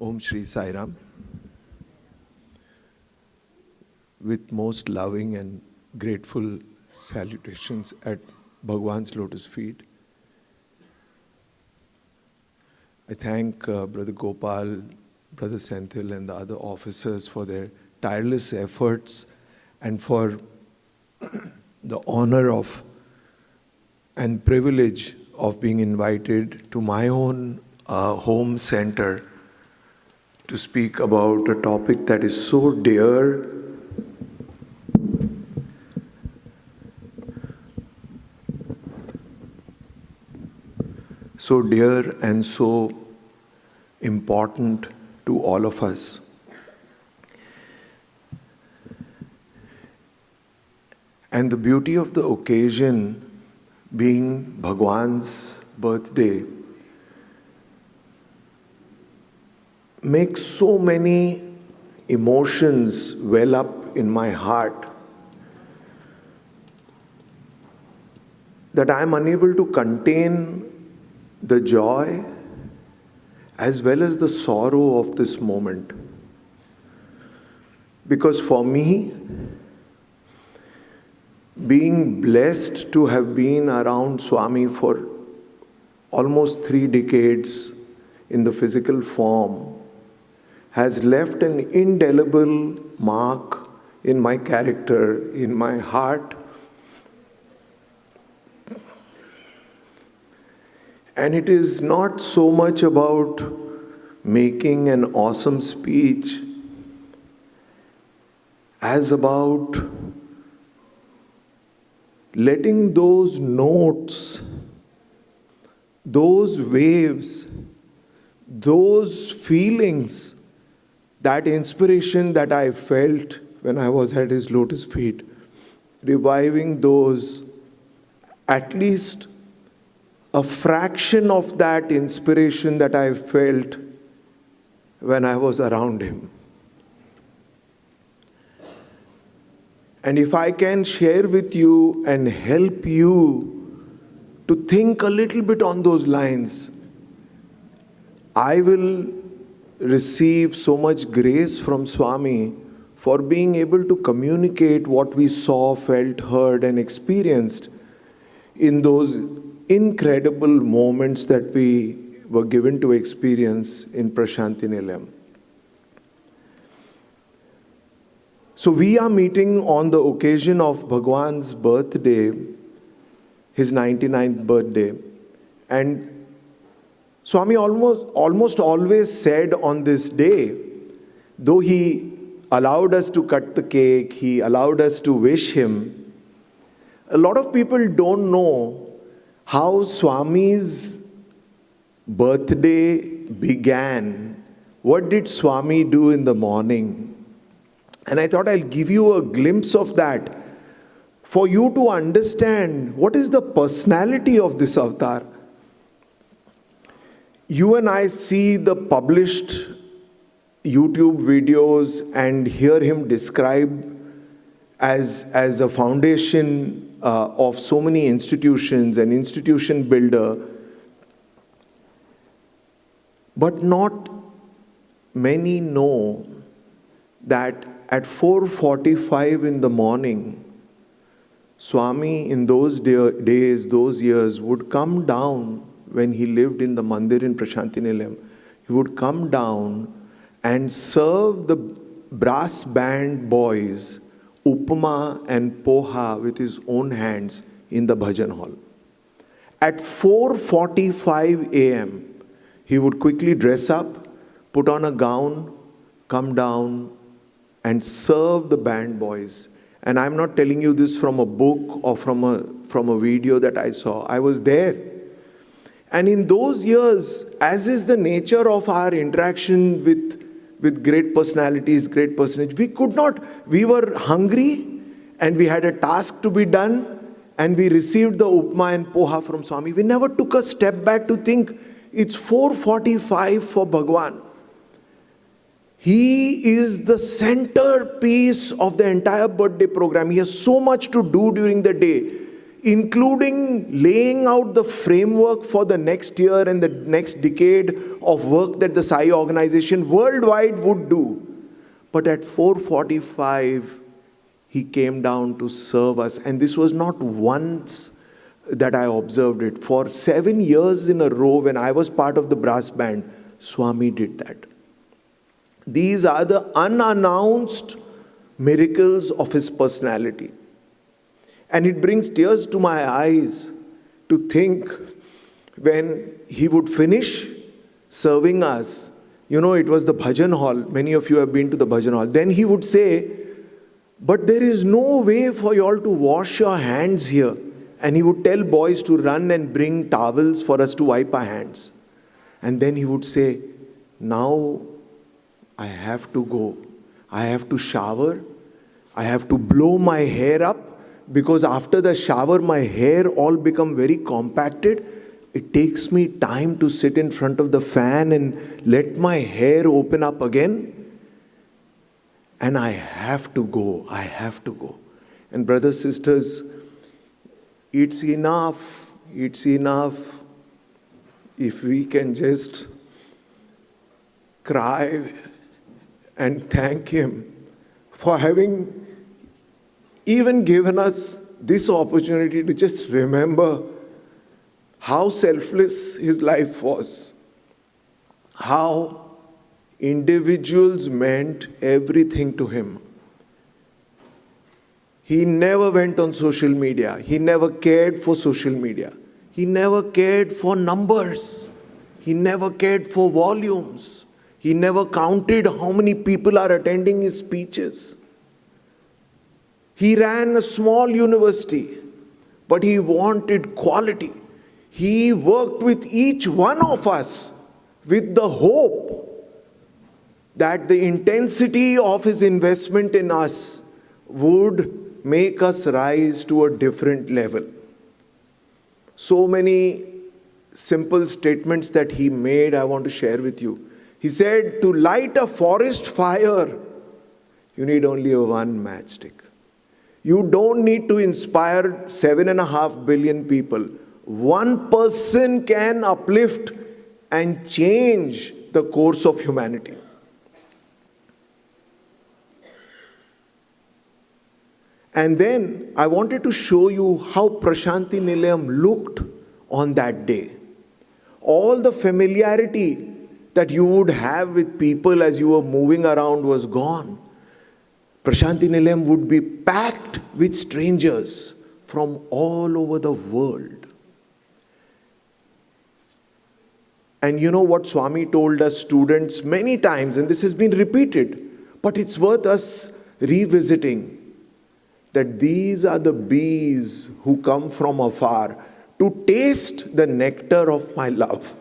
Om Shri Sai Ram. With most loving and grateful salutations at Bhagwan's lotus feet. I thank Brother Gopal, Brother Senthil and the other officers for their tireless efforts and for the honor of and privilege of being invited to my own home center to speak about a topic that is so dear and so important to all of us. And the beauty of the occasion being Bhagwan's birthday makes so many emotions well up in my heart that I am unable to contain the joy as well as the sorrow of this moment. Because for me, being blessed to have been around Swami for almost 3 decades in the physical form has left an indelible mark in my character, in my heart. And it is not so much about making an awesome speech as about letting those notes, those waves, those feelings, that inspiration that I felt when I was at his lotus feet, reviving those, at least a fraction of that inspiration that I felt when I was around him. And if I can share with you and help you to think a little bit on those lines, I will receive so much grace from Swami for being able to communicate what we saw, felt, heard, and experienced in those incredible moments that we were given to experience in Prashanti Nilayam. So we are meeting on the occasion of Bhagwan's birthday, his 99th birthday. And Swami almost always said on this day, though he allowed us to cut the cake, he allowed us to wish him, a lot of people don't know how Swami's birthday began. What did Swami do in the morning? And I thought I'll give you a glimpse of that for you to understand what is the personality of this avatar. You and I see the published YouTube videos and hear him described as a foundation of so many institutions, an institution builder. But not many know that at 4:45 in the morning, Swami in those days, those years, would come down when he lived in the mandir in Prashanti Nilayam. He would come down and serve the brass band boys upma and poha with his own hands in the bhajan hall. At 4:45 a.m., he would quickly dress up, put on a gown, come down and serve the band boys. And I'm not telling you this from a book or from a video that I saw. I was there. And in those years, as is the nature of our interaction with great personalities, we were hungry and we had a task to be done and we received the upma and poha from Swami. We never took a step back to think, it's 4:45 for Bhagwan. He is the centerpiece of the entire birthday program. He has so much to do during the day. including laying out the framework for the next year and the next decade of work that the Sai organization worldwide would do. But at 4:45, he came down to serve us. And this was not once that I observed it. For 7 years in a row, when I was part of the brass band, Swami did that. These are the unannounced miracles of his personality. And it brings tears to my eyes to think when he would finish serving us. You know, it was the bhajan hall. Many of you have been to the bhajan hall. Then he would say, but there is no way for you all to wash your hands here. And he would tell boys to run and bring towels for us to wipe our hands. And then he would say, now I have to go. I have to shower. I have to blow my hair up, because after the shower, my hair all become very compacted. It takes me time to sit in front of the fan and let my hair open up again. And I have to go. I have to go. And brothers, sisters, it's enough if we can just cry and thank him for having even given us this opportunity to just remember how selfless his life was, how individuals meant everything to him. He never went on social media. He never cared for social media. He never cared for numbers. He never cared for volumes. He never counted how many people are attending his speeches. He ran a small university, but he wanted quality. He worked with each one of us with the hope that the intensity of his investment in us would make us rise to a different level. So many simple statements that he made, I want to share with you. He said, to light a forest fire, you need only a one matchstick. You don't need to inspire 7.5 billion people. One person can uplift and change the course of humanity. And then I wanted to show you how Prashanti Nilayam looked on that day. All the familiarity that you would have with people as you were moving around was gone. Prashanti Nilayam would be packed with strangers from all over the world. And you know what Swami told us students many times, and this has been repeated, but it's worth us revisiting, that these are the bees who come from afar to taste the nectar of my love.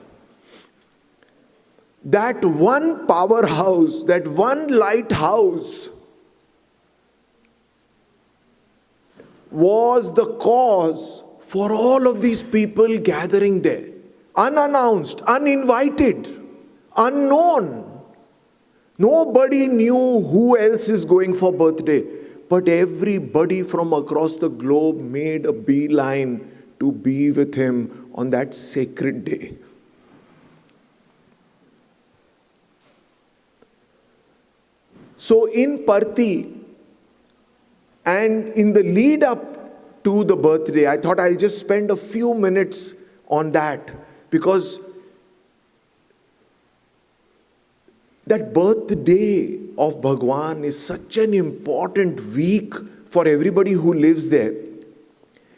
That one powerhouse, that one lighthouse was the cause for all of these people gathering there. Unannounced, uninvited, unknown. Nobody knew who else is going for birthday. But everybody from across the globe made a beeline to be with him on that sacred day. So in Parthi and in the lead up to the birthday, I thought I'll just spend a few minutes on that, because that birthday of Bhagwan is such an important week for everybody who lives there.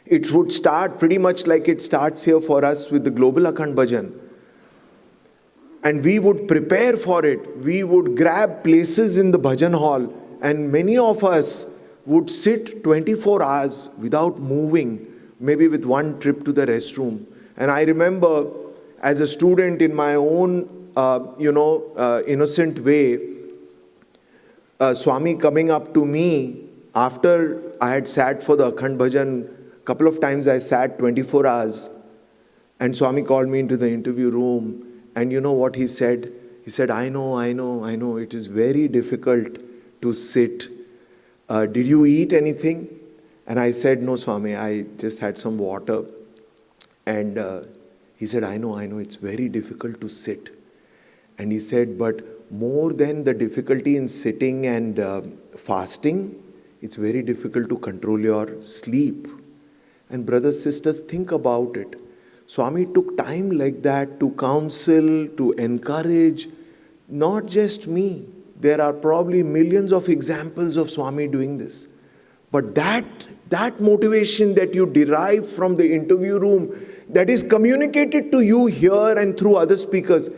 It would start pretty much like it starts here for us with the Global Akhand Bhajan. And we would prepare for it. We would grab places in the bhajan hall, and many of us would sit 24 hours without moving, maybe with one trip to the restroom. And I remember as a student in my own innocent way, Swami coming up to me after I had sat for the Akhand Bhajan. A couple of times I sat 24 hours, and Swami called me into the interview room, and you know what he said? He said, I know, it is very difficult to sit. Did you eat anything? And I said, no, Swami, I just had some water. And he said, I know, it's very difficult to sit. And he said, but more than the difficulty in sitting and fasting, it's very difficult to control your sleep. And brothers, sisters, think about it. Swami took time like that to counsel, to encourage, not just me. There are probably millions of examples of Swami doing this. But that motivation that you derive from the interview room, that is communicated to you here and through other speakers,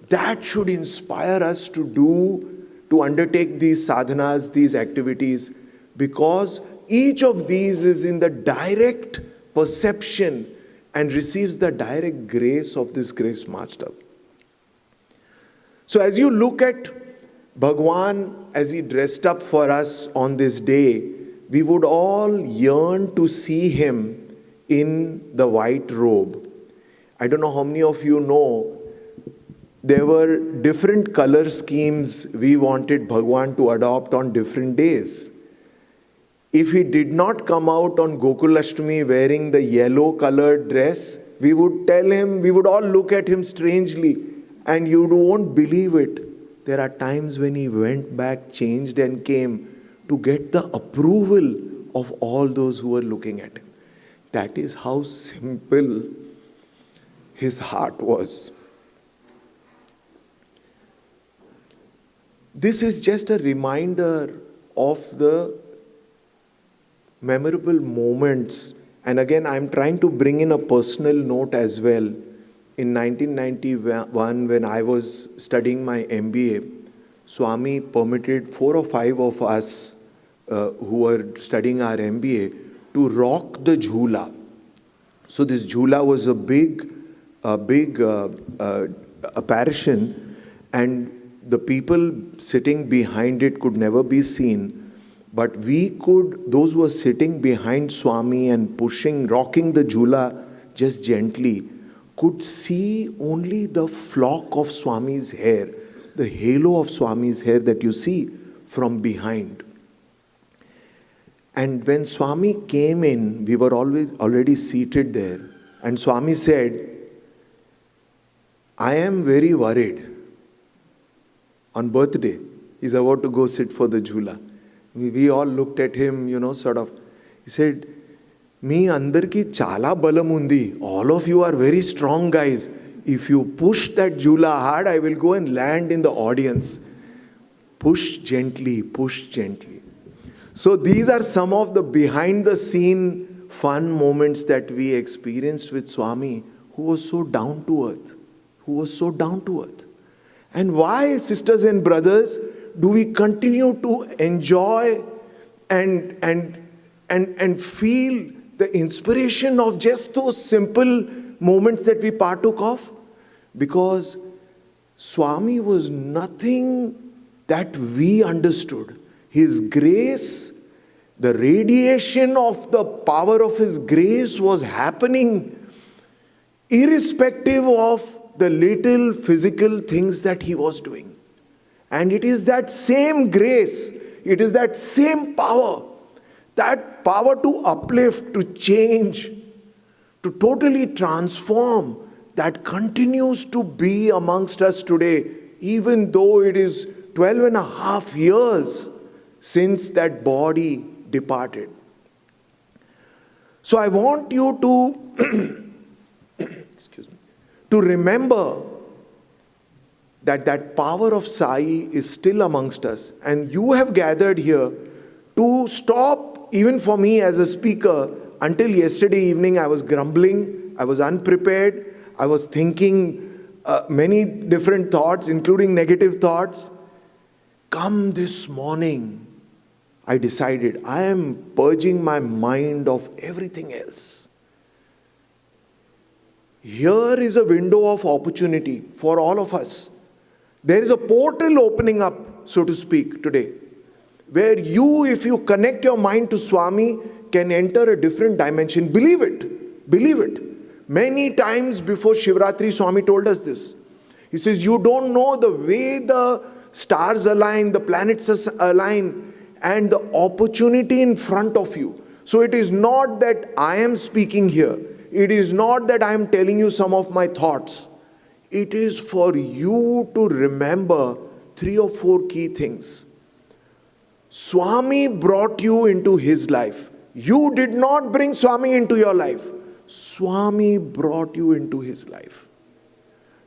that should inspire us to undertake these sadhanas, these activities, because each of these is in the direct perception and receives the direct grace of this grace master. So as you look at Bhagwan as he dressed up for us on this day, we would all yearn to see him in the white robe. I don't know how many of you know, there were different color schemes we wanted Bhagwan to adopt on different days. If he did not come out on Gokulashtami wearing the yellow colored dress, we would all look at him strangely, and you won't believe it. There are times when he went back, changed and came to get the approval of all those who were looking at him. That is how simple his heart was. This is just a reminder of the memorable moments. And again, I'm trying to bring in a personal note as well. In 1991, when I was studying my MBA, Swami permitted 4 or 5 of us who were studying our MBA to rock the jhula. So this jhula was a big apparition, and the people sitting behind it could never be seen. But those who were sitting behind Swami and rocking the jhula just gently, could see only the flock of Swami's hair, the halo of Swami's hair that you see from behind. And when Swami came in, we were already seated there. And Swami said, I am very worried. On birthday, he's about to go sit for the jhula. We all looked at him, sort of. He said, "Me andar ki chala balam undi. All of you are very strong guys. If you push that jhula hard, I will go and land in the audience. Push gently, push gently." So these are some of the behind the scene fun moments that we experienced with Swami, who was so down to earth. And why, sisters and brothers, do we continue to enjoy and feel the inspiration of just those simple moments that we partook of? Because Swami was nothing that we understood. His grace, the radiation of the power of His grace was happening irrespective of the little physical things that He was doing. And it is that same grace, it is that same power, that power to uplift, to change, to totally transform, that continues to be amongst us today, even though it is 12.5 years since that body departed. So I want you to to remember that power of Sai is still amongst us. And you have gathered here to stop, even for me as a speaker. Until yesterday evening, I was grumbling, I was unprepared, I was thinking many different thoughts, including negative thoughts. Come this morning, I decided I am purging my mind of everything else. Here is a window of opportunity for all of us. There is a portal opening up, so to speak, today, where you, if you connect your mind to Swami, can enter a different dimension. Believe it. Believe it. Many times before Shivratri, Swami told us this. He says, you don't know the way the stars align, the planets align, and the opportunity in front of you. So it is not that I am speaking here. It is not that I am telling you some of my thoughts. It is for you to remember 3 or 4 key things. Swami brought you into his life. You did not bring Swami into your life. Swami brought you into his life.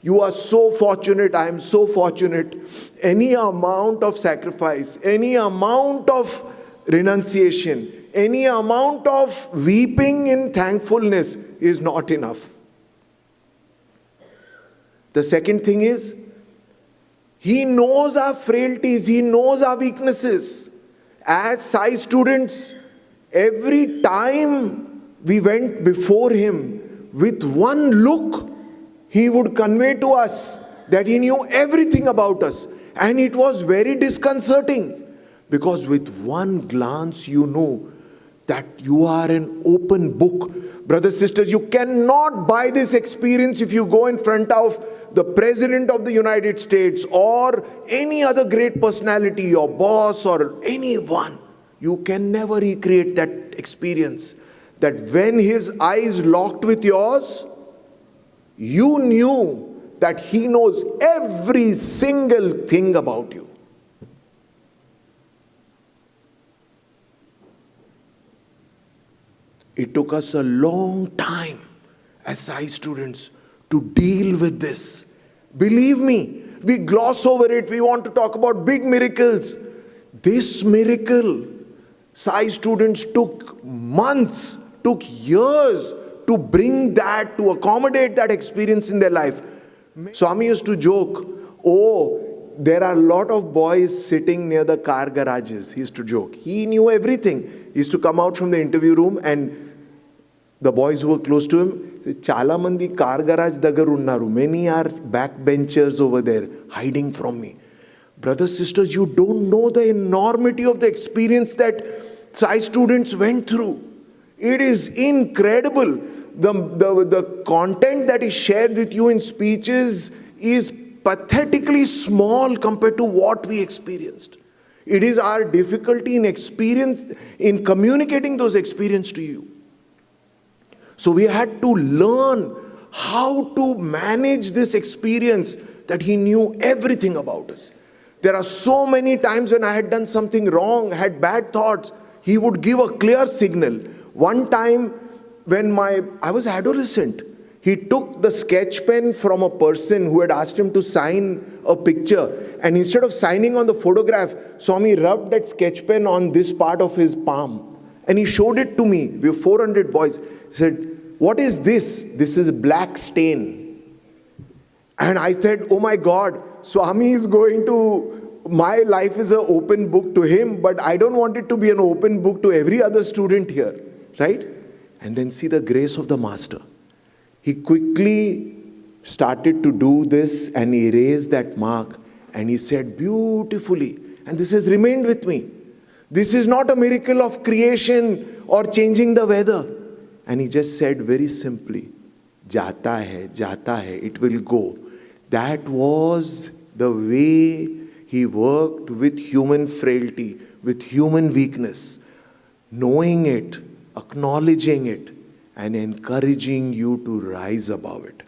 You are so fortunate, I am so fortunate. Any amount of sacrifice, any amount of renunciation, any amount of weeping in thankfulness is not enough. The second thing is, he knows our frailties, he knows our weaknesses. As Sai students, every time we went before him, with one look, he would convey to us that he knew everything about us. And it was very disconcerting, because with one glance you know that you are an open book. Brothers, sisters, you cannot buy this experience if you go in front of the President of the United States or any other great personality, your boss or anyone. You can never recreate that experience. That when his eyes locked with yours, you knew that he knows every single thing about you. It took us a long time as Sai students to deal with this. Believe me, we gloss over it. We want to talk about big miracles. This miracle, Sai students took months, took years to bring that, to accommodate that experience in their life. Swami used to joke, oh, there are a lot of boys sitting near the car garages. He used to joke. He knew everything. He used to come out from the interview room and the boys who were close to him, Chala mandi car garage dagar unnaru. Many are backbenchers over there, hiding from me. Brothers, sisters, you don't know the enormity of the experience that Sai students went through. It is incredible. The content that is shared with you in speeches is pathetically small compared to what we experienced. It is our difficulty in communicating those experiences to you. So we had to learn how to manage this experience, that he knew everything about us. There are so many times when I had done something wrong, had bad thoughts, he would give a clear signal. One time when I was adolescent, he took the sketch pen from a person who had asked him to sign a picture, and instead of signing on the photograph, Swami rubbed that sketch pen on this part of his palm. And he showed it to me. We were 400 boys. He said, what is this? This is black stain. And I said, oh my God, Swami is going to, my life is an open book to him, but I don't want it to be an open book to every other student here. Right? And then see the grace of the Master. He quickly started to do this and erase that mark. And he said beautifully, and this has remained with me, this is not a miracle of creation or changing the weather. And he just said very simply, jata hai, it will go. That was the way he worked with human frailty, with human weakness, knowing it, acknowledging it, and encouraging you to rise above it.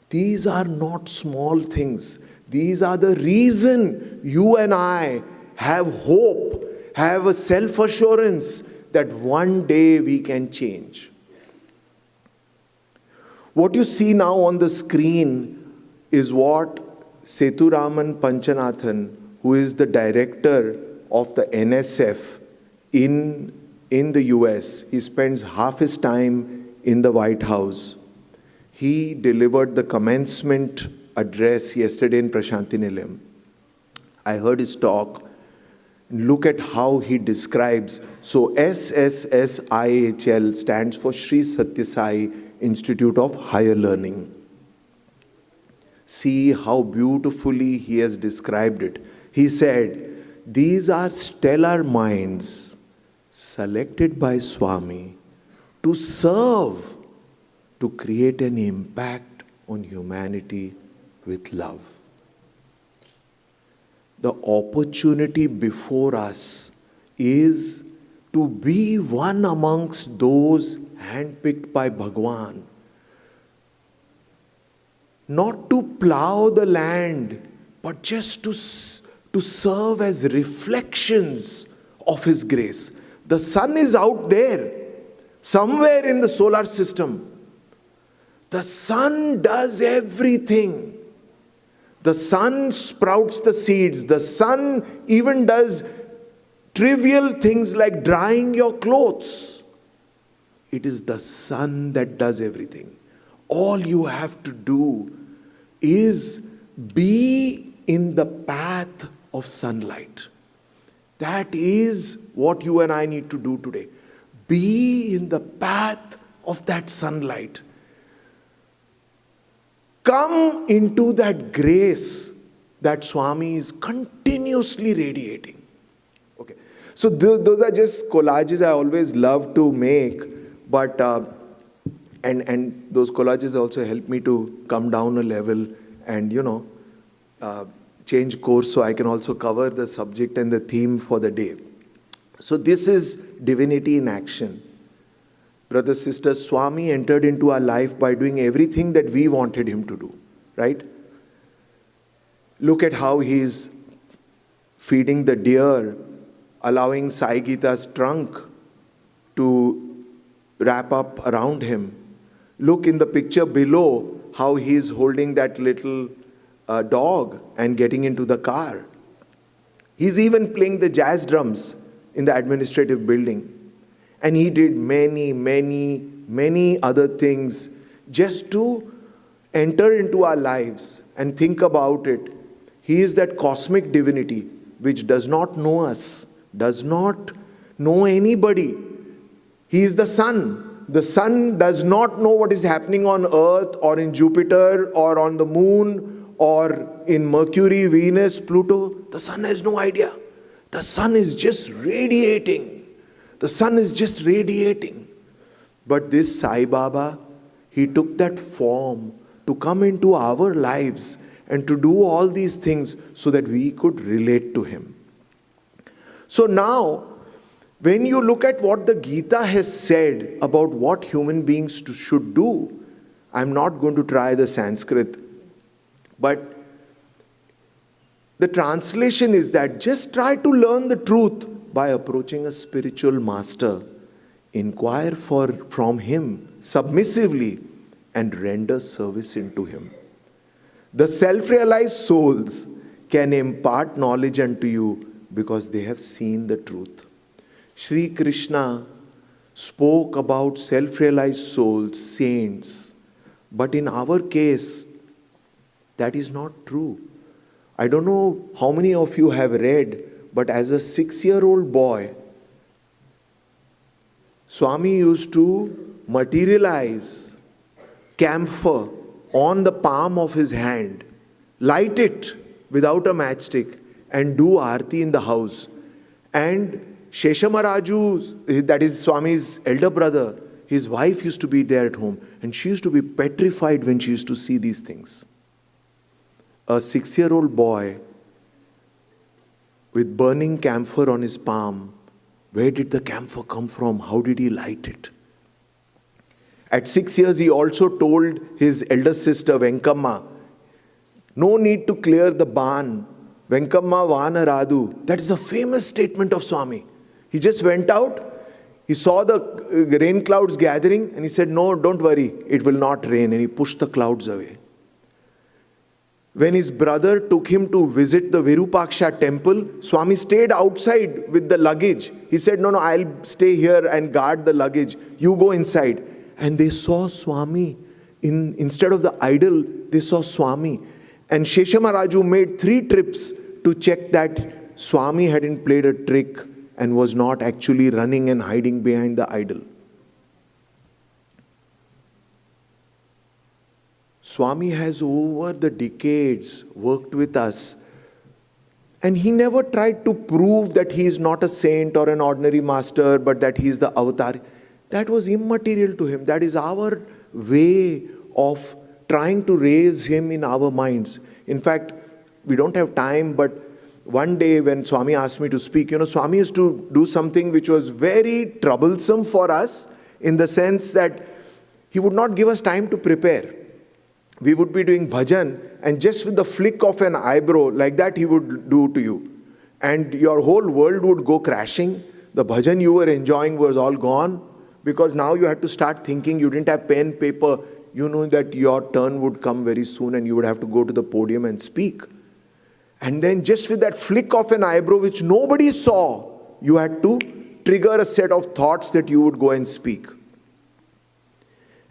These are not small things. These are the reason you and I have hope, have a self-assurance that one day we can change. What you see now on the screen is what Sethuraman Panchanathan, who is the director of the NSF in the US, he spends half his time in the White House. He delivered the commencement address yesterday in Prashanti Nilayam. I heard his talk. Look at how he describes. So SSSIHL stands for Sri Sathya Sai Institute of Higher Learning. See how beautifully he has described it. He said, these are stellar minds selected by Swami to serve, to create an impact on humanity with love. The opportunity before us is to be one amongst those handpicked by Bhagwan. Not to plow the land, but just to serve as reflections of His grace. The sun is out there, somewhere in the solar system. The sun does everything. The sun sprouts the seeds. The sun even does trivial things like drying your clothes. It is the sun that does everything. All you have to do is be in the path of sunlight. That is what you and I need to do today. Be in the path of that sunlight. Come into that grace that Swami is continuously radiating. Okay. So those are just collages I always love to make, but and those collages also help me to come down a level and change course so I can also cover the subject and the theme for the day. So this is divinity in action. Brothers, sisters, Swami entered into our life by doing everything that we wanted him to do, right? Look at how he's feeding the deer, allowing Sai Gita's trunk to wrap up around him. Look in the picture below how he's holding that little dog and getting into the car. He's even playing the jazz drums in the administrative building. And he did many, many, many other things just to enter into our lives and think about it. He is that cosmic divinity which does not know us, does not know anybody. He is the sun. The sun does not know what is happening on Earth or in Jupiter or on the moon or in Mercury, Venus, Pluto. The sun has no idea. The sun is just radiating. The sun is just radiating. But this Sai Baba, he took that form to come into our lives and to do all these things so that we could relate to him. So now, when you look at what the Gita has said about what human beings should do, I'm not going to try the Sanskrit, but the translation is that just try to learn the truth by approaching a spiritual master. Inquire from him submissively and render service unto him. The self-realized souls can impart knowledge unto you because they have seen the truth. Sri Krishna spoke about self-realized souls, saints. But in our case, that is not true. I don't know how many of you have read, but as a 6-year-old boy, Swami used to materialize camphor on the palm of his hand, light it without a matchstick, and do aarti in the house. And Sheshamaraju, that is Swami's elder brother, his wife used to be there at home, and she used to be petrified when she used to see these things. A 6-year-old boy with burning camphor on his palm. Where did the camphor come from? How did he light it? At 6 years, he also told his elder sister, Venkamma, no need to clear the barn. Venkamma vana radu. That is a famous statement of Swami. He just went out, he saw the rain clouds gathering, and he said, no, don't worry, it will not rain. And he pushed the clouds away. When his brother took him to visit the Virupaksha temple, Swami stayed outside with the luggage. He said, no, I'll stay here and guard the luggage. You go inside. And they saw Swami. Instead of the idol, they saw Swami. And Sheshamaraju made 3 trips to check that Swami hadn't played a trick and was not actually running and hiding behind the idol. Swami has over the decades worked with us, and he never tried to prove that he is not a saint or an ordinary master, but that he is the avatar. That was immaterial to him. That is our way of trying to raise him in our minds. In fact, we don't have time, but one day when Swami asked me to speak, Swami used to do something which was very troublesome for us, in the sense that he would not give us time to prepare. We would be doing bhajan, and just with the flick of an eyebrow, like that he would do to you. And your whole world would go crashing. The bhajan you were enjoying was all gone, because now you had to start thinking. You didn't have pen, paper. You knew that your turn would come very soon and you would have to go to the podium and speak. And then just with that flick of an eyebrow, which nobody saw, you had to trigger a set of thoughts that you would go and speak.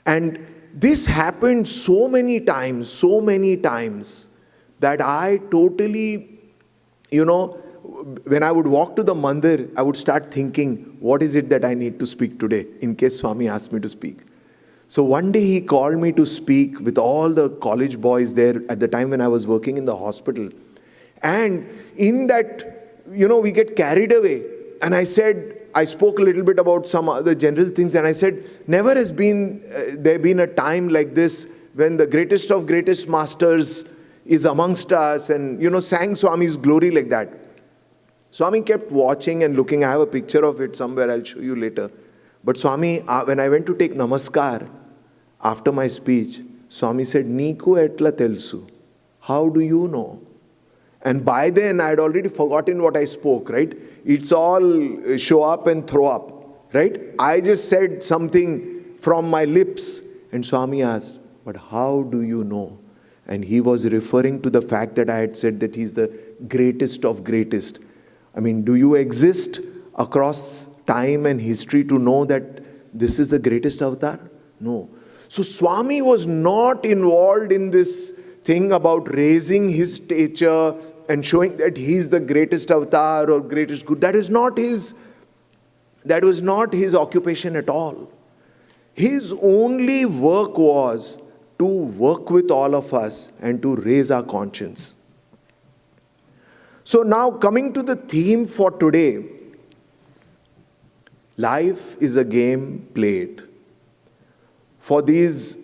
And this happened so many times, that I totally, when I would walk to the mandir, I would start thinking, what is it that I need to speak today, in case Swami asked me to speak. So one day he called me to speak with all the college boys there at the time when I was working in the hospital. And in that, we get carried away. And I spoke a little bit about some other general things. And I said, never has there been a time like this when the greatest of greatest masters is amongst us, and, sang Swami's glory like that. Swami kept watching and looking. I have a picture of it somewhere. I'll show you later. But Swami, when I went to take namaskar after my speech, Swami said, Niku etla telsu. How do you know? And by then, I had already forgotten what I spoke, right? It's all show up and throw up, right? I just said something from my lips. And Swami asked, but how do you know? And he was referring to the fact that I had said that he's the greatest of greatest. I mean, do you exist across time and history to know that this is the greatest avatar? No. So Swami was not involved in this thing about raising his stature and showing that he's the greatest avatar or greatest good. That was not his occupation at all. His only work was to work with all of us and to raise our conscience. So now coming to the theme for today, life is a game played. For these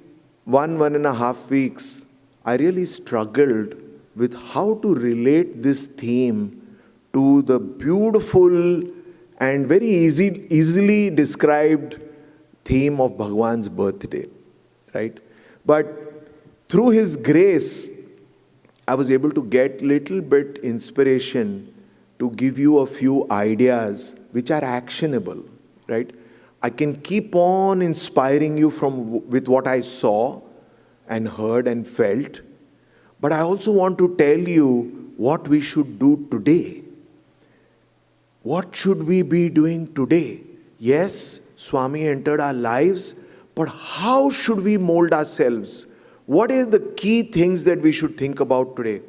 1.5 weeks, I really struggled with how to relate this theme to the beautiful and very easily described theme of Bhagwan's birthday, right? But through his grace, I was able to get little bit inspiration to give you a few ideas which are actionable, right? I can keep on inspiring you with what I saw and heard and felt, but I also want to tell you what we should do today. What should we be doing today? Yes, Swami entered our lives, but how should we mold ourselves? What is the key things that we should think about today?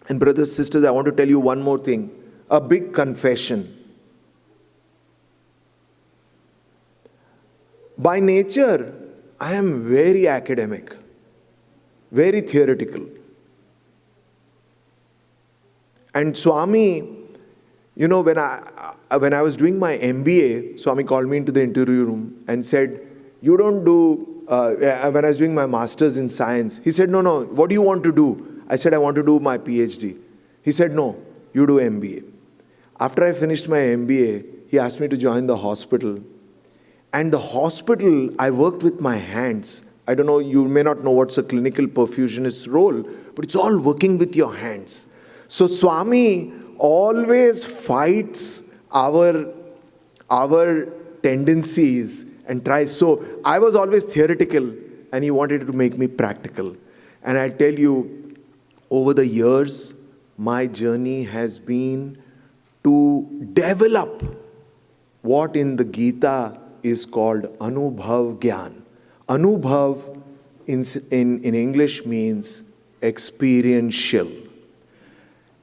And brothers, sisters, I want to tell you one more thing, a big confession. By nature, I am very academic, very theoretical. And Swami, when I was doing my MBA, Swami called me into the interview room and said, you don't do, when I was doing my master's in science, he said, no, what do you want to do? I said, I want to do my PhD. He said, no, you do MBA. After I finished my MBA, he asked me to join the hospital. And the hospital, I worked with my hands. I don't know, you may not know what's a clinical perfusionist's role, but it's all working with your hands. So Swami always fights our tendencies and tries. So I was always theoretical and he wanted to make me practical. And I tell you, over the years, my journey has been to develop what in the Gita is called Anubhav Gyan. Anubhav in English means experiential.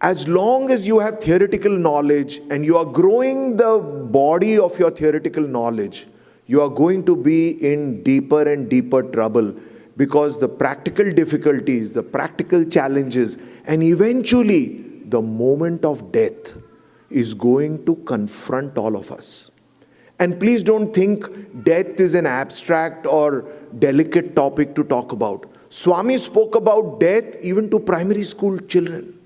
As long as you have theoretical knowledge and you are growing the body of your theoretical knowledge, you are going to be in deeper and deeper trouble, because the practical difficulties, the practical challenges, and eventually the moment of death is going to confront all of us. And please don't think death is an abstract or delicate topic to talk about. Swami spoke about death even to primary school children.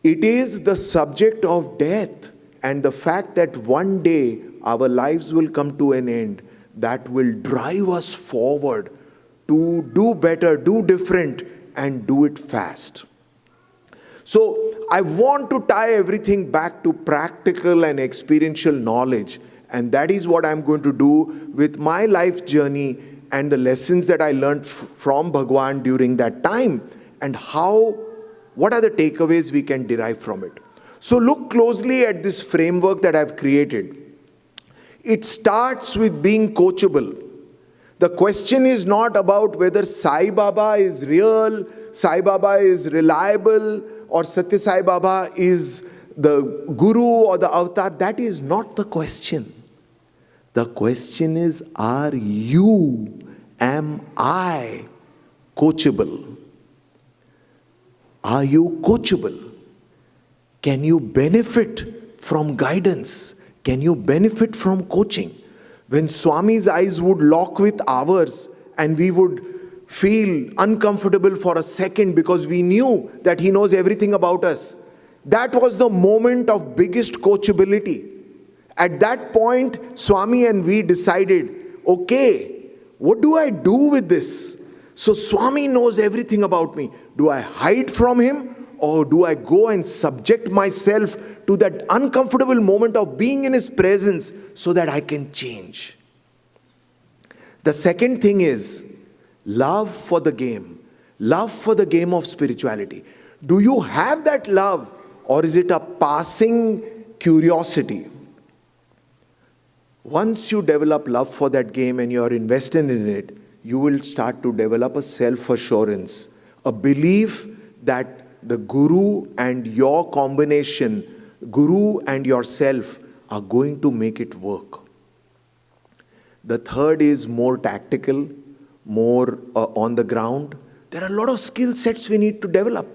It is the subject of death and the fact that one day our lives will come to an end that will drive us forward to do better, do different, and do it fast. So I want to tie everything back to practical and experiential knowledge, and that is what I'm going to do with my life journey and the lessons that I learned from Bhagwan during that time, and what are the takeaways we can derive from it. So look closely at this framework that I've created. It starts with being coachable. The question is not about whether Sai Baba is real, Sai Baba is reliable, or Satya Sai Baba is the guru or the avatar. That is not the question. The question is, am I coachable? Are you coachable? Can you benefit from guidance? Can you benefit from coaching? When Swami's eyes would lock with ours and we would feel uncomfortable for a second because we knew that he knows everything about us, that was the moment of biggest coachability. At that point, Swami and we decided, okay, what do I do with this? So Swami knows everything about me. Do I hide from him, or do I go and subject myself to that uncomfortable moment of being in his presence so that I can change? The second thing is love for the game of spirituality. Do you have that love, or is it a passing curiosity? Once you develop love for that game and you are invested in it, you will start to develop a self-assurance, a belief that the Guru and your combination, Guru and yourself, are going to make it work. The third is more tactical, more on the ground. There are a lot of skill sets we need to develop.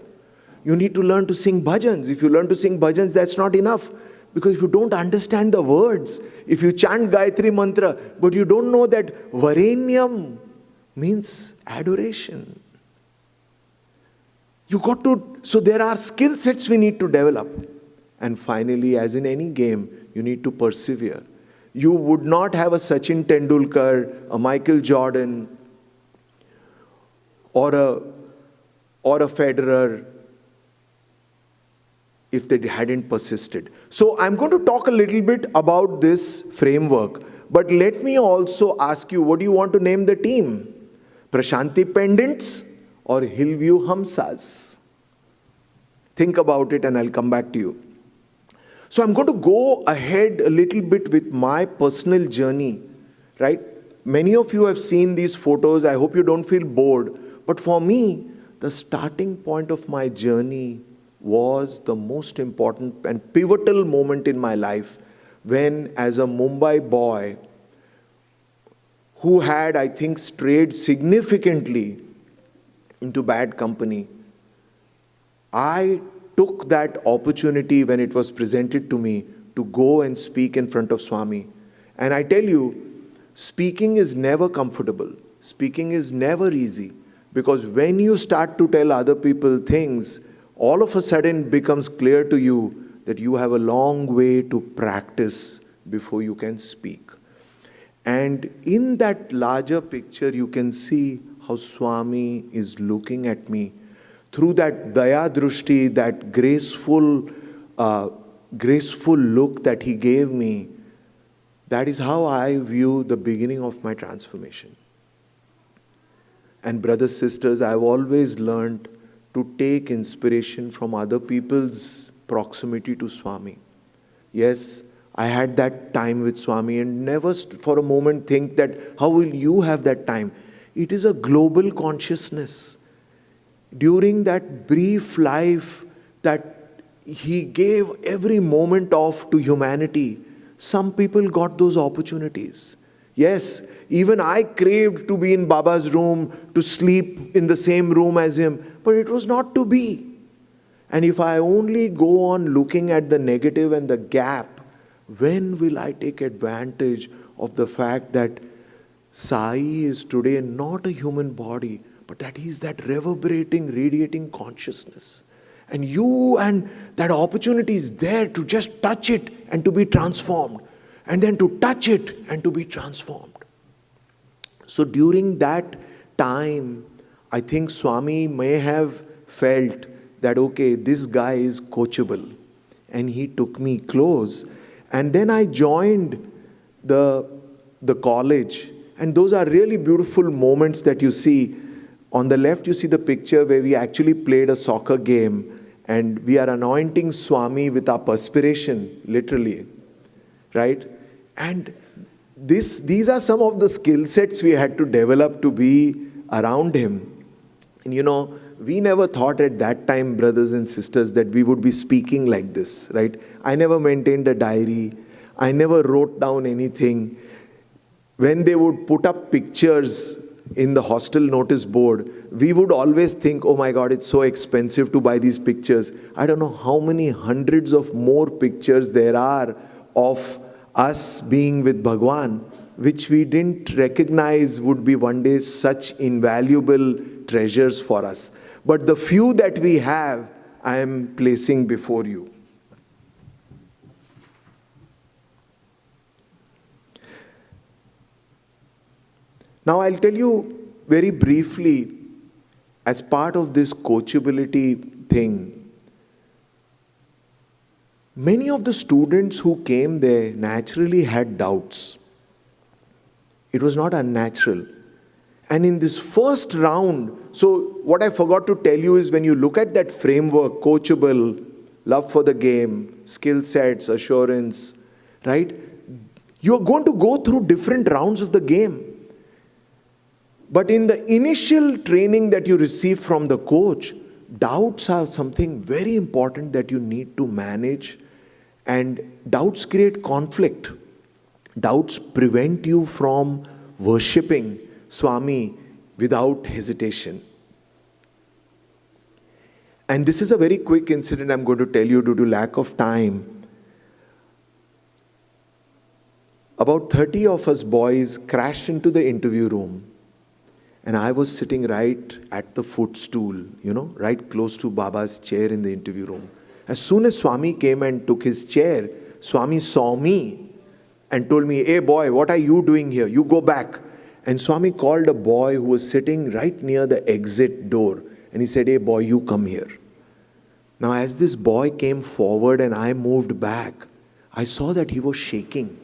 You need to learn to sing bhajans. If you learn to sing bhajans, that's not enough. Because if you don't understand the words, if you chant Gayatri Mantra, but you don't know that Varenyam means adoration. So there are skill sets we need to develop. And finally, as in any game, you need to persevere. You would not have a Sachin Tendulkar, a Michael Jordan, or a Federer if they hadn't persisted. So I'm going to talk a little bit about this framework, but let me also ask you, what do you want to name the team? Prashanti Pendants or Hillview Hamsas? Think about it and I'll come back to you. So I'm going to go ahead a little bit with my personal journey, right? Many of you have seen these photos. I hope you don't feel bored. But for me, the starting point of my journey was the most important and pivotal moment in my life when, as a Mumbai boy who had, I think, strayed significantly into bad company, I took that opportunity when it was presented to me to go and speak in front of Swami. And I tell you, speaking is never comfortable. Speaking is never easy. Because when you start to tell other people things, all of a sudden becomes clear to you that you have a long way to practice before you can speak. And in that larger picture, you can see how Swami is looking at me through that daya drushti, that graceful look that he gave me. That is how I view the beginning of my transformation. And brothers, sisters, I've always learned to take inspiration from other people's proximity to Swami. Yes, I had that time with Swami and never for a moment think that how will you have that time? It is a global consciousness. During that brief life that he gave every moment off to humanity, some people got those opportunities. Yes, even I craved to be in Baba's room, to sleep in the same room as him, but it was not to be. And if I only go on looking at the negative and the gap, when will I take advantage of the fact that Sai is today not a human body, but that he is that reverberating, radiating consciousness? And that opportunity is there to just touch it and to be transformed. And then to touch it and to be transformed. So during that time, I think Swami may have felt that, okay, this guy is coachable. And he took me close. And then I joined the college. And those are really beautiful moments that you see. On the left, you see the picture where we actually played a soccer game. And we are anointing Swami with our perspiration, literally. Right? And these are some of the skill sets we had to develop to be around him. And we never thought at that time, brothers and sisters, that we would be speaking like this, right? I never maintained a diary. I never wrote down anything. When they would put up pictures in the hostel notice board, we would always think, oh my God, it's so expensive to buy these pictures. I don't know how many hundreds of more pictures there are of us being with Bhagwan, which we didn't recognize would be one day such invaluable treasures for us. But the few that we have, I am placing before you. Now I'll tell you very briefly, as part of this coachability thing, many of the students who came there naturally had doubts. It was not unnatural. And in this first round, so what I forgot to tell you is when you look at that framework, coachable, love for the game, skill sets, assurance, right? You're going to go through different rounds of the game. But in the initial training that you receive from the coach, doubts are something very important that you need to manage. And doubts create conflict. Doubts prevent you from worshipping Swami without hesitation. And this is a very quick incident I'm going to tell you due to lack of time. About 30 of us boys crashed into the interview room. And I was sitting right at the footstool, right close to Baba's chair in the interview room. As soon as Swami came and took his chair, Swami saw me and told me, hey boy, what are you doing here? You go back. And Swami called a boy who was sitting right near the exit door. And he said, hey boy, you come here. Now as this boy came forward and I moved back, I saw that he was shaking.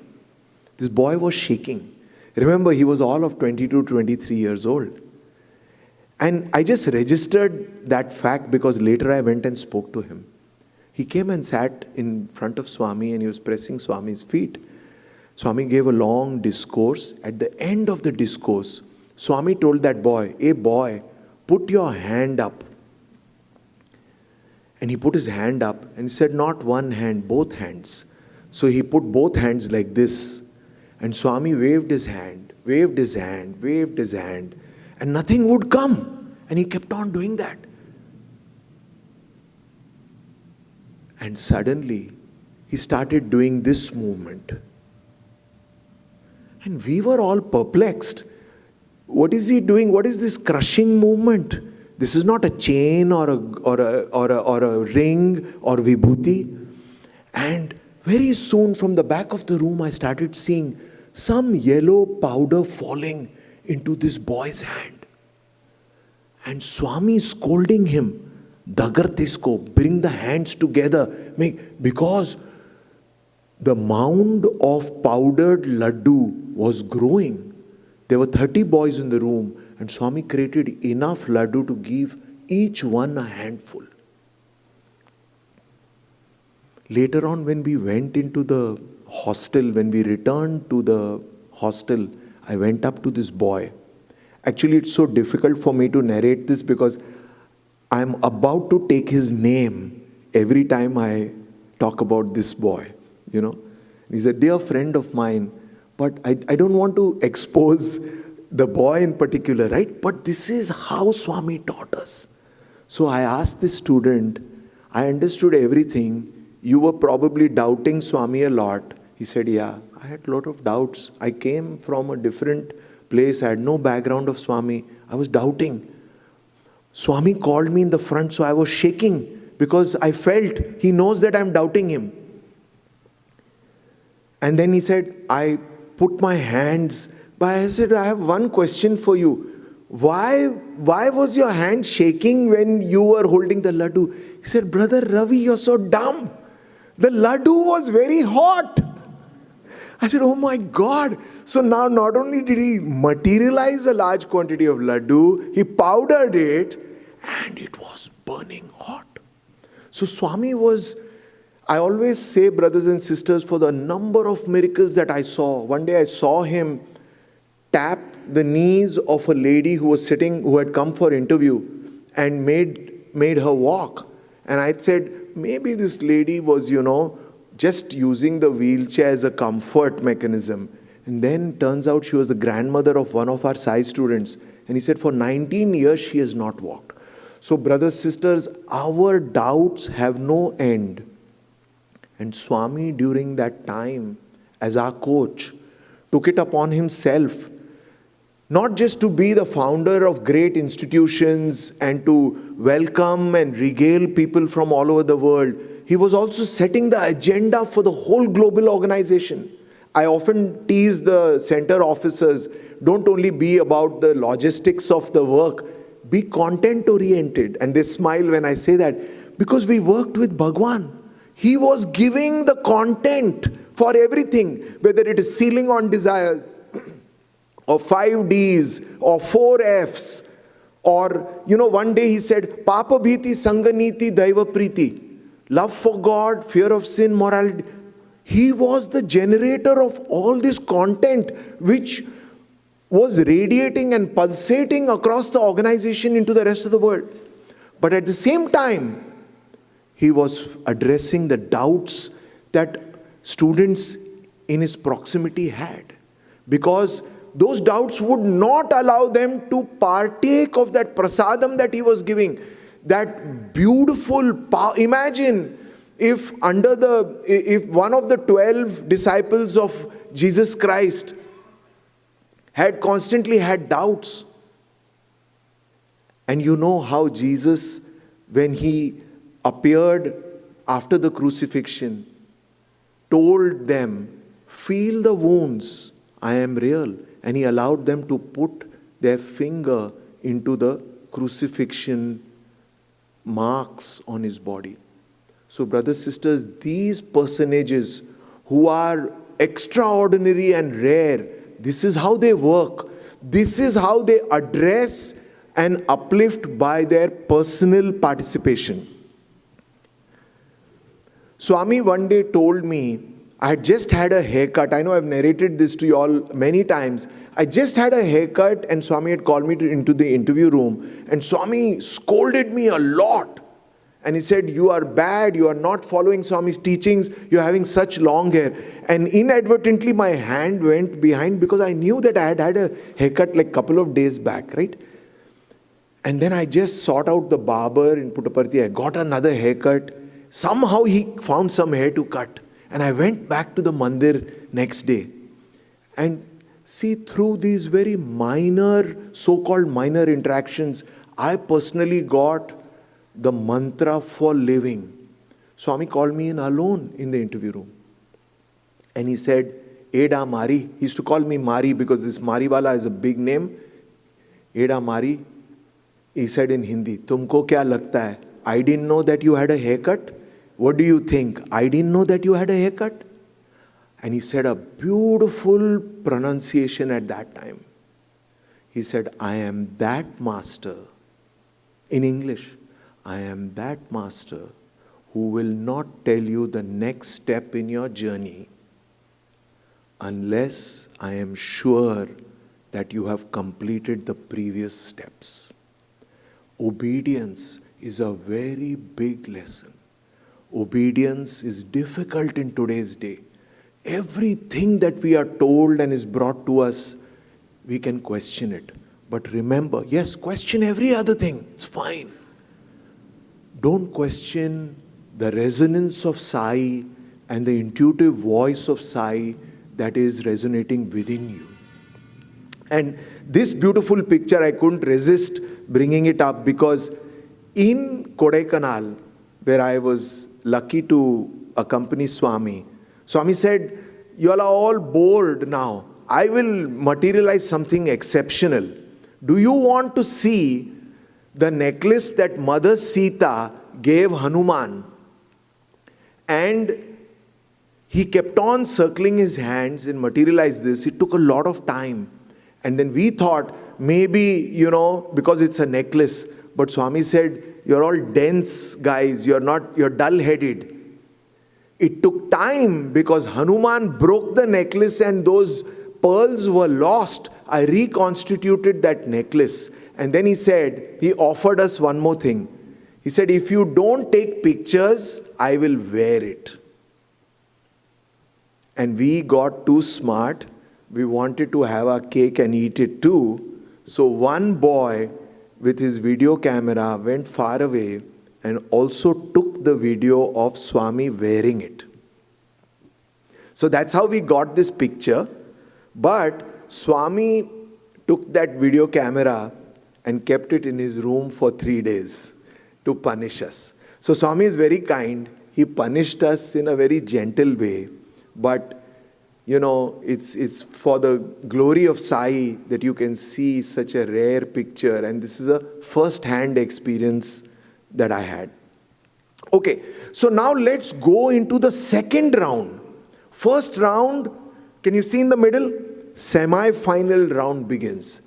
This boy was shaking. Remember, he was all of 22, 23 years old. And I just registered that fact because later I went and spoke to him. He came and sat in front of Swami and he was pressing Swami's feet. Swami gave a long discourse. At the end of the discourse, Swami told that boy, hey boy, put your hand up. And he put his hand up and he said, not one hand, both hands. So he put both hands like this. And Swami waved his hand, waved his hand, waved his hand. And nothing would come. And he kept on doing that. And suddenly, he started doing this movement. And we were all perplexed. What is he doing? What is this crushing movement? This is not a chain or a ring or vibhuti. And very soon from the back of the room, I started seeing some yellow powder falling into this boy's hand. And Swami scolding him, Dagartisko, bring the hands together. Because the mound of powdered laddu was growing. There were 30 boys in the room and Swami created enough laddu to give each one a handful. Later on, when we went into the hostel, when we returned to the hostel, I went up to this boy. Actually, it's so difficult for me to narrate this because I'm about to take his name every time I talk about this boy, He's a dear friend of mine, but I don't want to expose the boy in particular, right? But this is how Swami taught us. So I asked this student, I understood everything. You were probably doubting Swami a lot. He said, yeah, I had a lot of doubts. I came from a different place. I had no background of Swami. I was doubting. Swami called me in the front, so I was shaking because I felt he knows that I'm doubting him. And then he said, I put my hands, but I said, I have one question for you. Why was your hand shaking when you were holding the laddu? He said, Brother Ravi, you're so dumb. The laddu was very hot. I said, oh my God. So now not only did he materialize a large quantity of laddu, he powdered it and it was burning hot. So Swami was, I always say, brothers and sisters, for the number of miracles that I saw. One day I saw him tap the knees of a lady who was sitting, who had come for interview, and made her walk. And I said, maybe this lady was, just using the wheelchair as a comfort mechanism. And then turns out she was the grandmother of one of our Sai students. And he said, for 19 years she has not walked. So brothers, sisters, our doubts have no end. And Swami, during that time, as our coach, took it upon himself, not just to be the founder of great institutions and to welcome and regale people from all over the world. He was also setting the agenda for the whole global organization. I often tease the center officers, don't only be about the logistics of the work, be content-oriented. And they smile when I say that, because we worked with Bhagwan. He was giving the content for everything, whether it is sealing on desires, or 5 Ds, or 4 Fs, or, one day he said, Papa Bhiti, Sanganiti, Daiva Priti. Love for God, fear of sin, morality. He was the generator of all this content which was radiating and pulsating across the organization into the rest of the world. But at the same time, he was addressing the doubts that students in his proximity had. Because those doubts would not allow them to partake of that prasadam that he was giving. That beautiful power. Imagine if if one of the 12 disciples of Jesus Christ had constantly had doubts. And you know how Jesus, when he appeared after the crucifixion, told them, feel the wounds, I am real. And he allowed them to put their finger into the crucifixion marks on his body. So brothers, sisters, these personages who are extraordinary and rare, this is how they work. This is how they address and uplift by their personal participation. Swami one day told me, I had just had a haircut. I know I've narrated this to you all many times. I just had a haircut and Swami had called me into the interview room. And Swami scolded me a lot. And he said, you are bad, you are not following Swami's teachings, you're having such long hair. And inadvertently my hand went behind because I knew that I had had a haircut like a couple of days back, right? And then I just sought out the barber in Puttaparthi. I got another haircut. Somehow he found some hair to cut. And I went back to the mandir next day. And see, through these very minor, so-called minor interactions, I personally got the mantra for living. Swami called me in alone in the interview room. And he said, Eda Mari. He used to call me Mari because this Mariwalla is a big name. Eda Mari. He said in Hindi, Tumko kya lagta hai? I didn't know that you had a haircut. What do you think? I didn't know that you had a haircut. And he said a beautiful pronunciation at that time. He said, I am that master. In English, I am that master who will not tell you the next step in your journey unless I am sure that you have completed the previous steps. Obedience is a very big lesson. Obedience is difficult in today's day. Everything that we are told and is brought to us, we can question it. But remember, yes, question every other thing. It's fine. Don't question the resonance of Sai and the intuitive voice of Sai that is resonating within you. And this beautiful picture, I couldn't resist bringing it up because in Kodaikanal, where I was lucky to accompany Swami. Swami said, "You all are all bored now. I will materialize something exceptional. Do you want to see the necklace that Mother Sita gave Hanuman?" And he kept on circling his hands and materialized this. It took a lot of time. And then we thought, maybe, because it's a necklace. But Swami said, "You're all dense guys. You're dull-headed." It took time because Hanuman broke the necklace and those pearls were lost. I reconstituted that necklace. And then he offered us one more thing. He said, "If you don't take pictures, I will wear it." And we got too smart. We wanted to have our cake and eat it too. So one boy with his video camera went far away and also took the video of Swami wearing it. So that's how we got this picture. But Swami took that video camera and kept it in his room for 3 days to punish us. So Swami is very kind. He punished us in a very gentle way. But it's for the glory of Sai that you can see such a rare picture. And this is a first-hand experience that I had. Okay, so now let's go into the second round. First round, can you see in the middle? Semi-final round begins.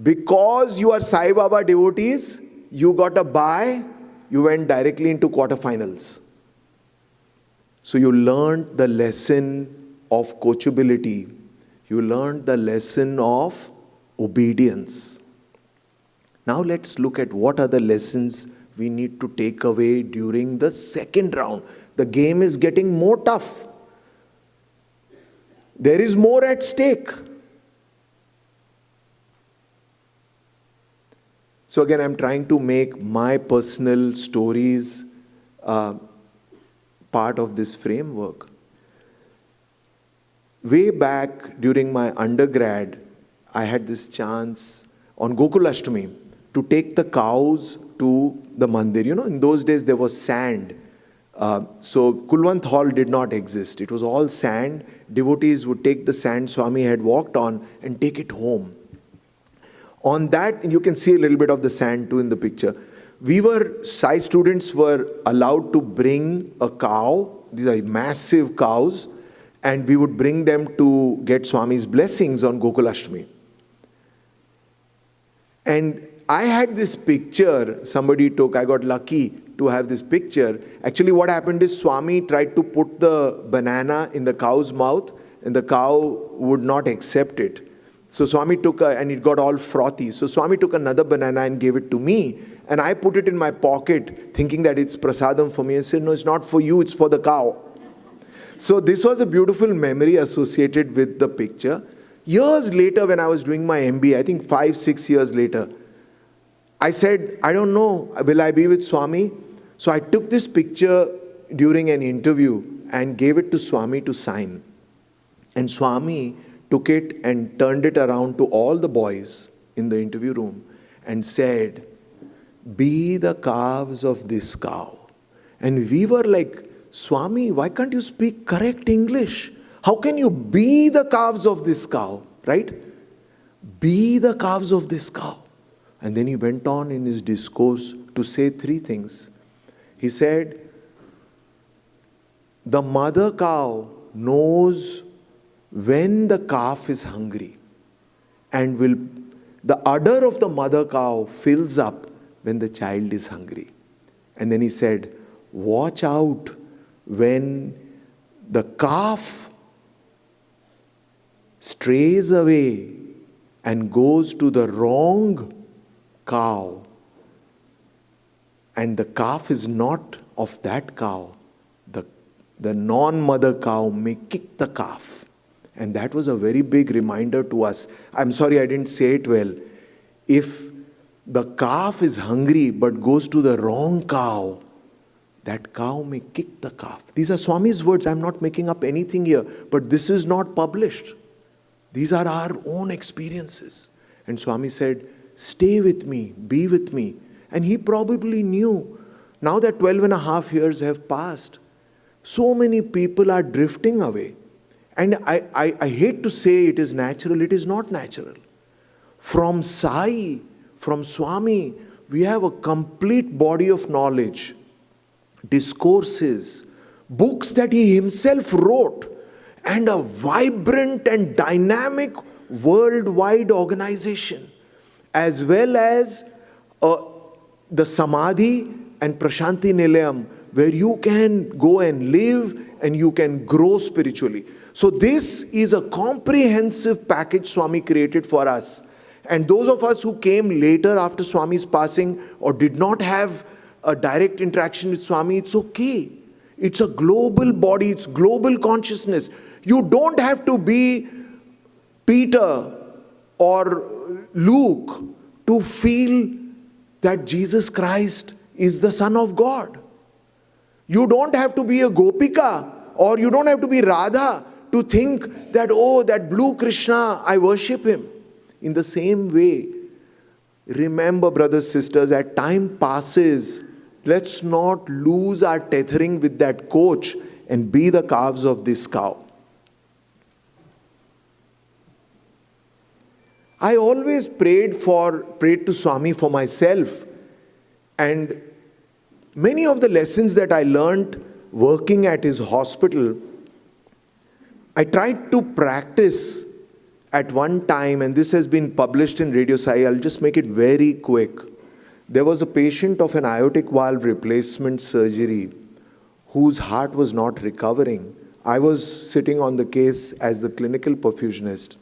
Because you are Sai Baba devotees, you got a bye, you went directly into quarterfinals. So you learned the lesson of coachability. You learned the lesson of obedience. Now let's look at what are the lessons we need to take away during the second round. The game is getting more tough. There is more at stake. So again, I'm trying to make my personal stories part of this framework. Way back during my undergrad, I had this chance on Gokulashtami to take the cows to the mandir. In those days there was sand. So Kulwant Hall did not exist. It was all sand. Devotees would take the sand Swami had walked on and take it home. On that, and you can see a little bit of the sand too in the picture. Sai students were allowed to bring a cow. These are massive cows. And we would bring them to get Swami's blessings on Gokulashtami. And I had this picture somebody took. I got lucky to have this picture. Actually, what happened is Swami tried to put the banana in the cow's mouth and the cow would not accept it. So Swami took and it got all frothy. So Swami took another banana and gave it to me. And I put it in my pocket thinking that it's prasadam for me and said, "No, it's not for you, it's for the cow." So this was a beautiful memory associated with the picture. Years later, when I was doing my MBA, I think 5-6 years later, I said, "I don't know, will I be with Swami?" So I took this picture during an interview and gave it to Swami to sign. And Swami took it and turned it around to all the boys in the interview room and said, "Be the calves of this cow." And we were like, "Swami, why can't you speak correct English? How can you be the calves of this cow?" Right? Be the calves of this cow. And then he went on in his discourse to say 3 things. He said, the mother cow knows when the calf is hungry and the udder of the mother cow fills up when the child is hungry. And then he said, watch out when the calf strays away and goes to the wrong cow, and the calf is not of that cow, the non-mother cow may kick the calf. And that was a very big reminder to us. I'm sorry I didn't say it well. If the calf is hungry but goes to the wrong cow, that cow may kick the calf. These are Swami's words. I'm not making up anything here. But this is not published. These are our own experiences. And Swami said, stay with me, be with me. And he probably knew Now that 12 and a half years have passed, so many people are drifting away. And I hate to say it is natural, it is not natural. From Sai, from Swami, we have a complete body of knowledge, discourses, books that he himself wrote, and a vibrant and dynamic worldwide organization, as well as the Samadhi and Prashanti Nilayam, where you can go and live and you can grow spiritually. So this is a comprehensive package Swami created for us. And those of us who came later after Swami's passing or did not have a direct interaction with Swami, it's okay. It's a global body, it's global consciousness. You don't have to be Peter or Luke to feel that Jesus Christ is the Son of God. You don't have to be a Gopika or you don't have to be Radha to think that, oh, that blue Krishna, I worship him. In the same way, remember, brothers, sisters, as time passes, let's not lose our tethering with that coach and be the calves of this cow. I always prayed to Swami for myself, and many of the lessons that I learned working at his hospital, I tried to practice at one time, and this has been published in Radio Sai. I'll just make it very quick. There was a patient of an aortic valve replacement surgery whose heart was not recovering. I was sitting on the case as the clinical perfusionist,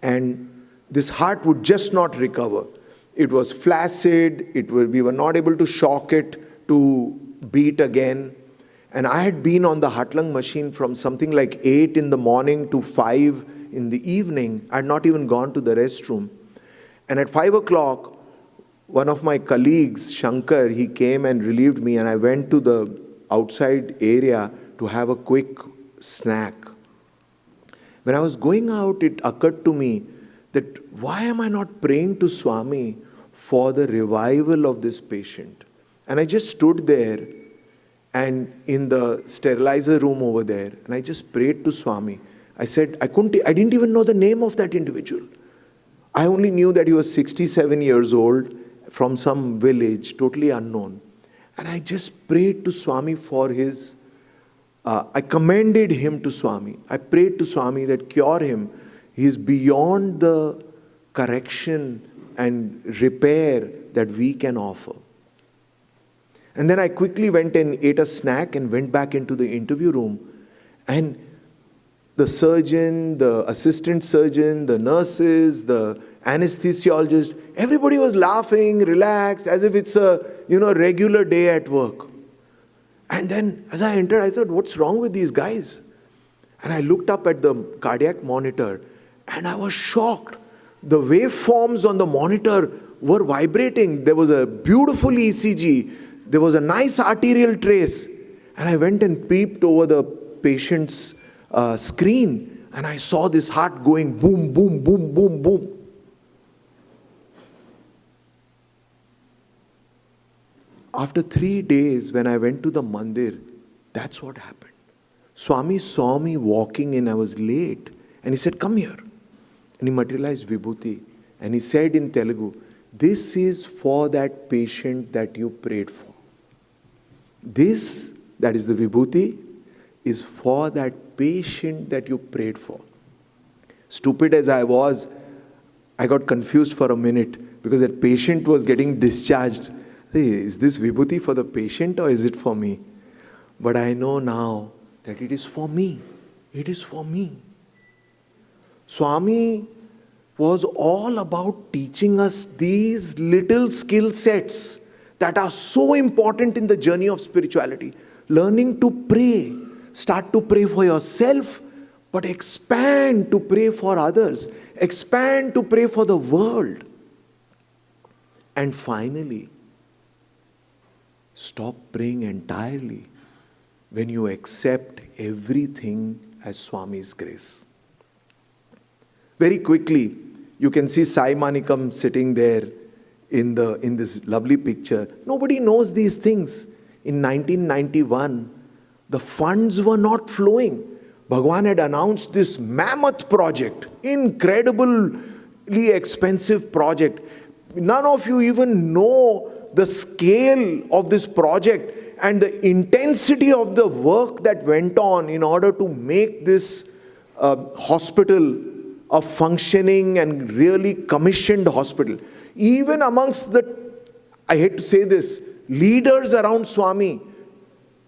and this heart would just not recover. It was flaccid, we were not able to shock it to beat again. And I had been on the heart lung machine from something like 8 in the morning to 5 in the evening. I had not even gone to the restroom. And at 5 o'clock, one of my colleagues, Shankar, he came and relieved me, and I went to the outside area to have a quick snack. When I was going out, it occurred to me that why am I not praying to Swami for the revival of this patient? And I just stood there and in the sterilizer room over there, and I just prayed to Swami. I said, I didn't even know the name of that individual. I only knew that he was 67 years old from some village, totally unknown. And I just prayed to Swami for his, I commended him to Swami. I prayed to Swami that cure him. He is beyond the correction and repair that we can offer. And then I quickly went and ate a snack and went back into the interview room. And the surgeon, the assistant surgeon, the nurses, the anesthesiologist, everybody was laughing, relaxed, as if it's a regular day at work. And then as I entered, I thought, what's wrong with these guys? And I looked up at the cardiac monitor and I was shocked. The waveforms on the monitor were vibrating. There was a beautiful ECG. There was a nice arterial trace. And I went and peeped over the patient's screen, and I saw this heart going boom, boom, boom, boom, boom. After 3 days, when I went to the mandir, that's what happened. Swami saw me walking in, I was late, and he said, come here. And he materialized Vibhuti, and he said in Telugu, this is for that patient that you prayed for. This, that is the Vibhuti, is for that patient that you prayed for. Stupid as I was, I got confused for a minute because that patient was getting discharged. Hey, is this Vibhuti for the patient or is it for me? But I know now that it is for me. It is for me. Swami was all about teaching us these little skill sets that are so important in the journey of spirituality. Learning to pray. Start to pray for yourself, but expand to pray for others. Expand to pray for the world. And finally, stop praying entirely when you accept everything as Swami's grace. Very quickly, you can see Sai Manikam sitting there in this lovely picture. Nobody knows these things. In 1991, the funds were not flowing. Bhagwan had announced this mammoth project, incredibly expensive project. None of you even know the scale of this project and the intensity of the work that went on in order to make this hospital a functioning and really commissioned hospital. Even amongst the, I hate to say this, leaders around Swami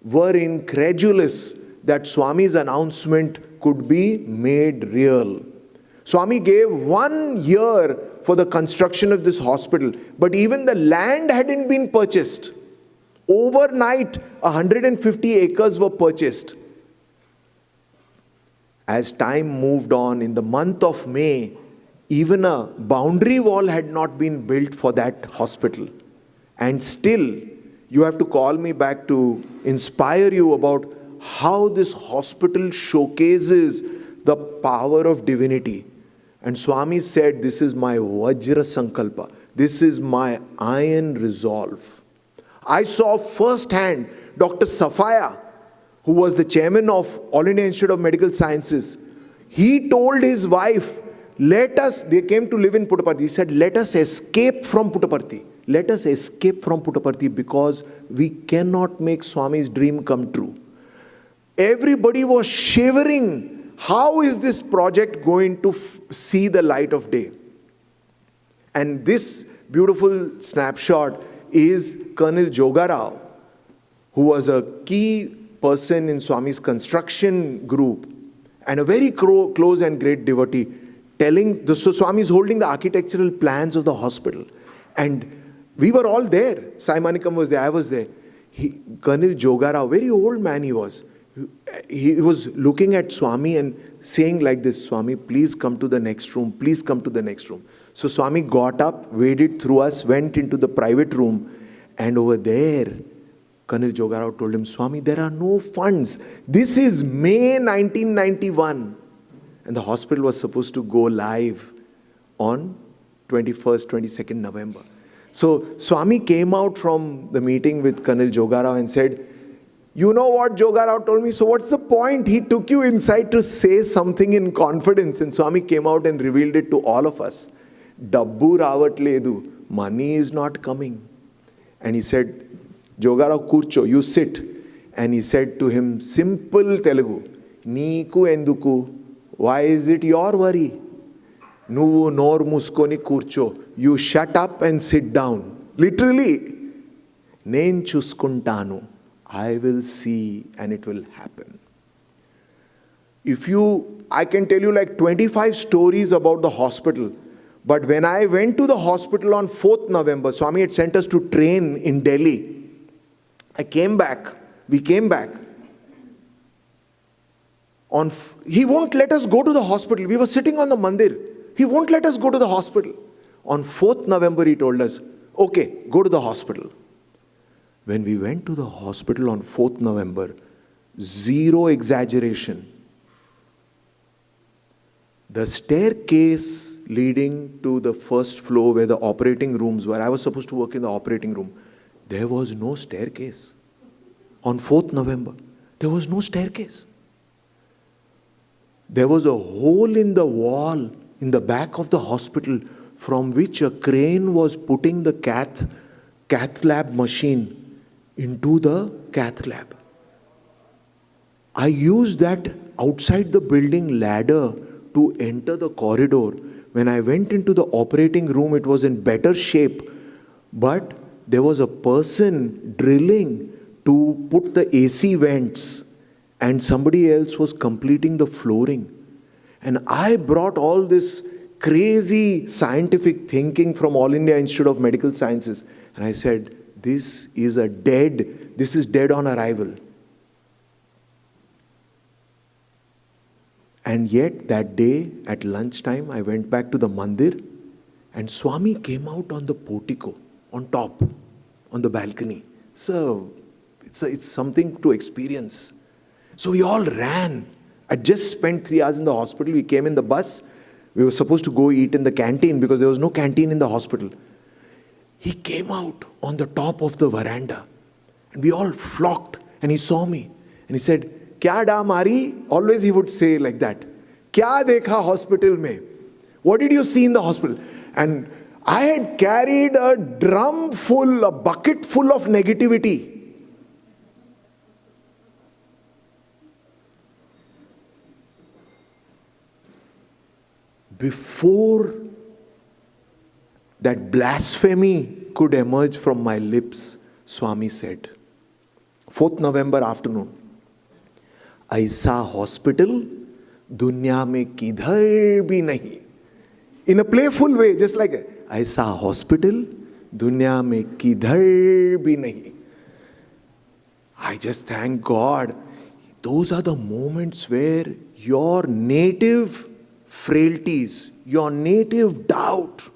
were incredulous that Swami's announcement could be made real. Swami gave 1 year for the construction of this hospital, but even the land hadn't been purchased. Overnight, 150 acres were purchased. As time moved on, in the month of May, even a boundary wall had not been built for that hospital. And still, you have to call me back to inspire you about how this hospital showcases the power of divinity. And Swami said, this is my Vajra Sankalpa. This is my iron resolve. I saw firsthand Dr. Sathya, who was the chairman of All India Institute of Medical Sciences. He told his wife, they came to live in Puttaparthi. He said, let us escape from Puttaparthi. Let us escape from Puttaparthi because we cannot make Swami's dream come true. Everybody was shivering. How is this project going to see the light of day? And this beautiful snapshot is Colonel Jogarao, who was a key person in Swami's construction group and a very close and great devotee, so Swami is holding the architectural plans of the hospital. And we were all there. Sai Manikam was there, I was there. Colonel Jogarao, very old man he was looking at Swami and saying like this, Swami, please come to the next room, please come to the next room. So Swami got up, waded through us, went into the private room, and over there, Colonel Jogarao told him, Swami, there are no funds. This is May 1991. And the hospital was supposed to go live on 21st, 22nd November. So Swami came out from the meeting with Colonel Jogarao and said, you know what Jogarao told me? So what's the point? He took you inside to say something in confidence. And Swami came out and revealed it to all of us. Dabbu ravatledu. Money is not coming. And he said, Jogarao kurcho, you sit. And he said to him, simple Telugu, Neeku enduku. Why is it your worry? Nuvu nor muskoni kurcho. You shut up and sit down. Literally. Nen chuskuntanu. I will see and it will happen. I can tell you like 25 stories about the hospital. But when I went to the hospital on 4th November, Swami had sent us to train in Delhi. We came back. He won't let us go to the hospital. We were sitting on the mandir. He won't let us go to the hospital. On 4th November, he told us, okay, go to the hospital. When we went to the hospital on 4th November, zero exaggeration. The staircase leading to the first floor where the operating rooms were, I was supposed to work in the operating room. There was no staircase. On 4th November, there was no staircase. There was a hole in the wall in the back of the hospital from which a crane was putting the cath lab machine into the cath lab. I used that outside the building ladder to enter the corridor. When I went into the operating room, it was in better shape, but there was a person drilling to put the AC vents and somebody else was completing the flooring. And I brought all this crazy scientific thinking from All India Institute of Medical Sciences. And I said, this is dead on arrival. And yet that day at lunchtime, I went back to the mandir and Swami came out on the portico, on top, on the balcony. So it's something to experience. So we all ran. I just spent 3 hours in the hospital. We came in the bus. We were supposed to go eat in the canteen because there was no canteen in the hospital. He came out on the top of the veranda. And we all flocked. And he saw me. And he said, "Kya da Mari?" Always he would say like that. "Kya dekha hospital mein? What did you see in the hospital?" And I had carried a drum full, a bucket full of negativity. Before that blasphemy could emerge from my lips, Swami said, 4th November afternoon, "Aisa hospital दुनिया में किधर भी नहीं." In a playful way, just like "Aisa hospital दुनिया में किधर भी नहीं." I just thank God. Those are the moments where your native frailties, your native doubt,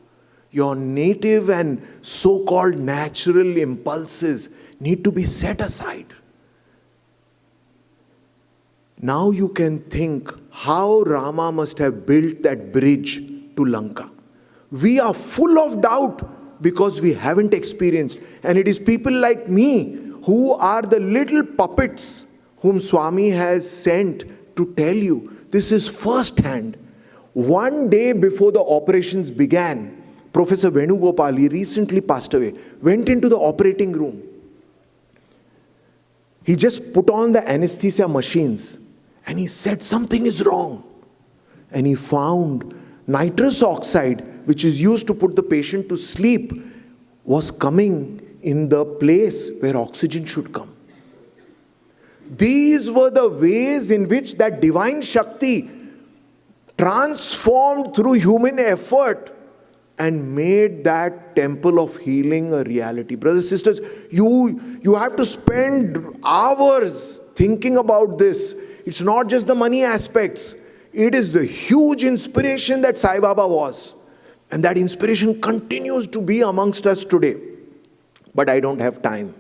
your native and so-called natural impulses need to be set aside. Now you can think how Rama must have built that bridge to Lanka. We are full of doubt because we haven't experienced. And it is people like me who are the little puppets whom Swami has sent to tell you. This is first hand. One day before the operations began, Professor Venugopal, he recently passed away, went into the operating room. He just put on the anesthesia machines and he said something is wrong. And he found nitrous oxide, which is used to put the patient to sleep, was coming in the place where oxygen should come. These were the ways in which that divine Shakti transformed through human effort and made that temple of healing a reality. Brothers and sisters, you have to spend hours thinking about this. It's not just the money aspects. It is the huge inspiration that Sai Baba was. And that inspiration continues to be amongst us today. But I don't have time.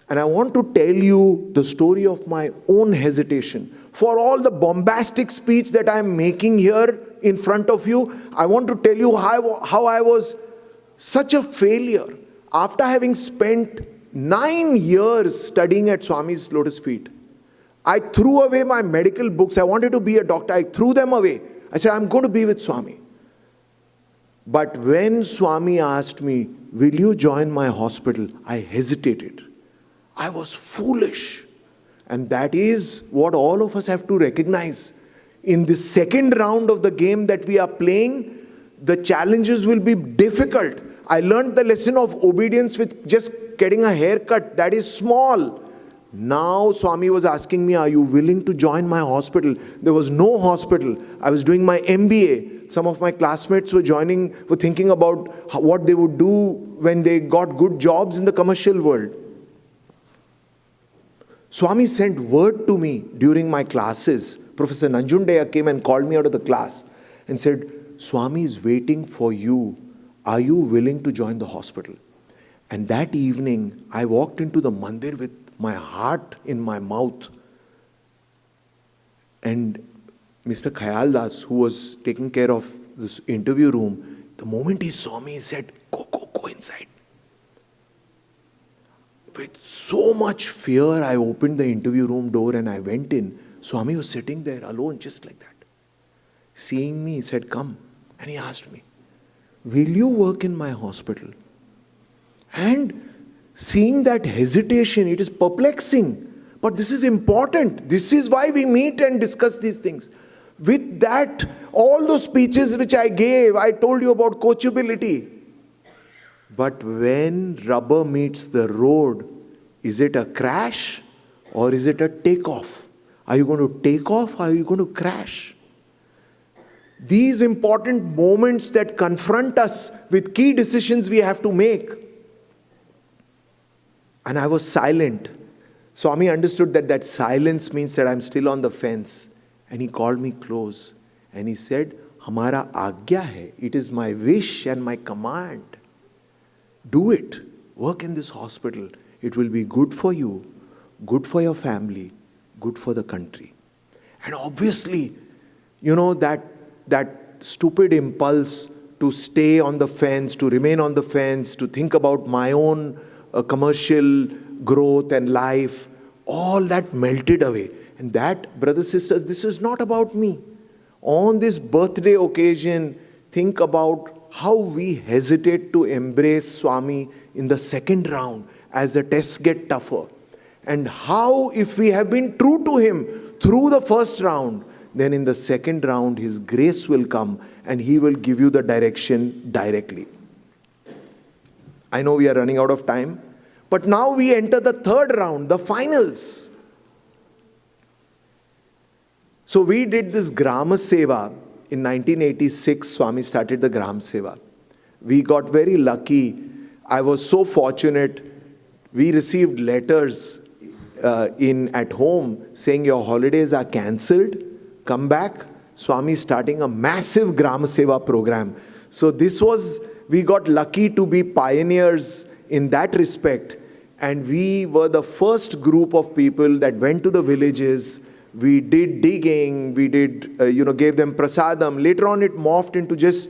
And I want to tell you the story of my own hesitation. For all the bombastic speech that I am making here in front of you, I want to tell you how I was such a failure. After having spent 9 years studying at Swami's lotus feet, I threw away my medical books. I wanted to be a doctor. I threw them away. I said, I'm going to be with Swami. But when Swami asked me, "Will you join my hospital?" I hesitated. I was foolish. And that is what all of us have to recognize. In the second round of the game that we are playing, the challenges will be difficult. I learned the lesson of obedience with just getting a haircut. That is small. Now Swami was asking me, "Are you willing to join my hospital?" There was no hospital. I was doing my MBA. Some of my classmates were thinking about what they would do when they got good jobs in the commercial world. Swami sent word to me during my classes. Professor Nanjundaya came and called me out of the class and said, "Swami is waiting for you. Are you willing to join the hospital?" And that evening, I walked into the mandir with my heart in my mouth. And Mr. Khayaldas, who was taking care of this interview room, the moment he saw me, he said, go inside." With so much fear, I opened the interview room door and I went in. Swami was sitting there alone, just like that. Seeing me, he said, "Come." And he asked me, "Will you work in my hospital?" And seeing that hesitation, it is perplexing. But this is important. This is why we meet and discuss these things. With that, all those speeches which I gave, I told you about coachability. But when rubber meets the road, is it a crash or is it a takeoff? Are you going to take off or are you going to crash? These important moments that confront us with key decisions we have to make. And I was silent. Swami understood that silence means that I'm still on the fence. And he called me close. And he said, "Hamara agya hai. It is my wish and my command. Do it. Work in this hospital. It will be good for you, good for your family, good for the country." And obviously, that stupid impulse to stay on the fence, to remain on the fence, to think about my own commercial growth and life, all that melted away. And that, brothers, sisters, this is not about me. On this birthday occasion, think about how we hesitate to embrace Swami in the second round as the tests get tougher. And how, if we have been true to him through the first round, then in the second round, his grace will come and he will give you the direction directly. I know we are running out of time, but now we enter the third round, the finals. So we did this Grama Seva. In 1986, Swami started the Gram Seva. We got very lucky. I was so fortunate. We received letters at home saying your holidays are cancelled. Come back. Swami is starting a massive Gram Seva program. So we got lucky to be pioneers in that respect. And we were the first group of people that went to the villages. We did digging, we did, gave them prasadam. Later on, it morphed into just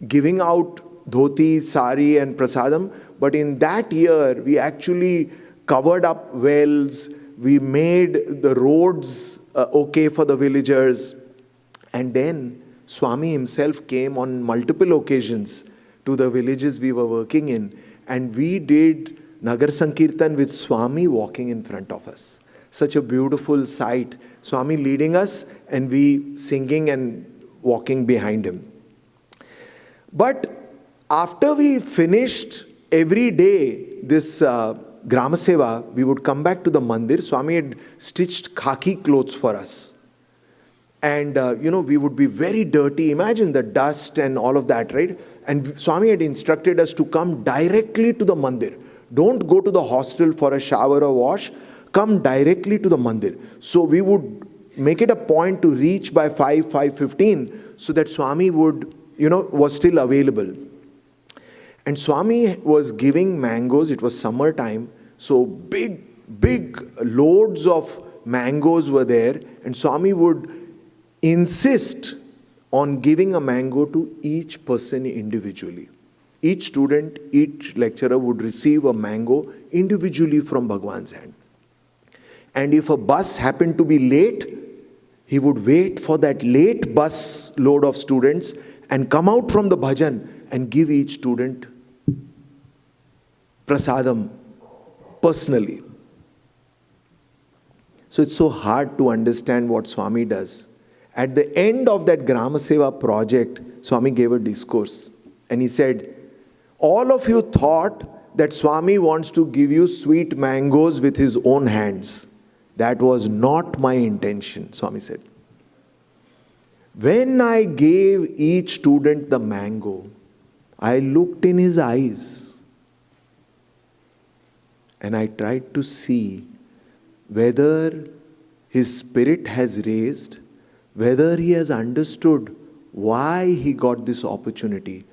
giving out dhoti, sari and prasadam. But in that year, we actually covered up wells. We made the roads okay for the villagers. And then Swami himself came on multiple occasions to the villages we were working in. And we did Nagar Sankirtan with Swami walking in front of us. Such a beautiful sight. Swami leading us and we singing and walking behind him. But after we finished every day this Grama Seva, we would come back to the mandir. Swami had stitched khaki clothes for us. And, we would be very dirty. Imagine the dust and all of that, right? And Swami had instructed us to come directly to the mandir. Don't go to the hostel for a shower or wash. Come directly to the mandir. So we would make it a point to reach by 5:15 so that Swami was still available. And Swami was giving mangoes. It was summertime. So big loads of mangoes were there. And Swami would insist on giving a mango to each person individually. Each student, each lecturer would receive a mango individually from Bhagwan's hand. And if a bus happened to be late, he would wait for that late bus load of students and come out from the bhajan and give each student prasadam personally. So it's so hard to understand what Swami does. At the end of that Grama Seva project, Swami gave a discourse and he said, all of you thought that Swami wants to give you sweet mangoes with his own hands. That was not my intention, Swami said. When I gave each student the mango, I looked in his eyes and I tried to see whether his spirit has raised, whether he has understood why he got this opportunity,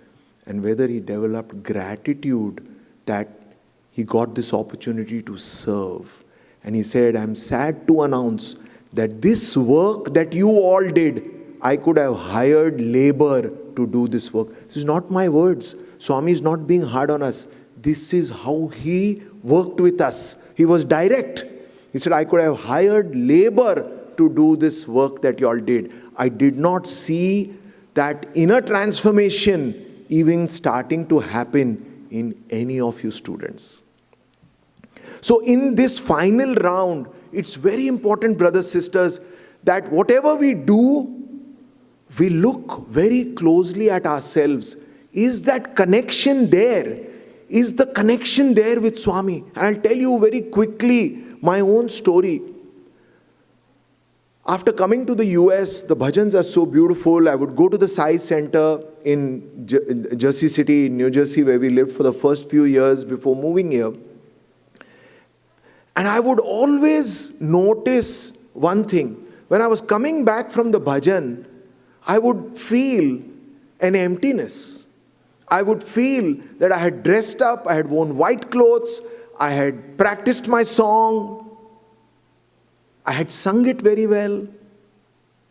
and whether he developed gratitude that he got this opportunity to serve. And he said, I'm sad to announce that this work that you all did, I could have hired labor to do this work. This is not my words. Swami is not being hard on us. This is how he worked with us. He was direct. He said, I could have hired labor to do this work that you all did. I did not see that inner transformation even starting to happen in any of you students. So in this final round, it's very important, brothers, sisters, that whatever we do, we look very closely at ourselves. Is that connection there? Is the connection there with Swami? And I'll tell you very quickly my own story. After coming to the US, the bhajans are so beautiful. I would go to the Sai Center in Jersey City, in New Jersey, where we lived for the first few years before moving here. And I would always notice one thing. When I was coming back from the bhajan, I would feel an emptiness. I would feel that I had dressed up, I had worn white clothes, I had practiced my song, I had sung it very well.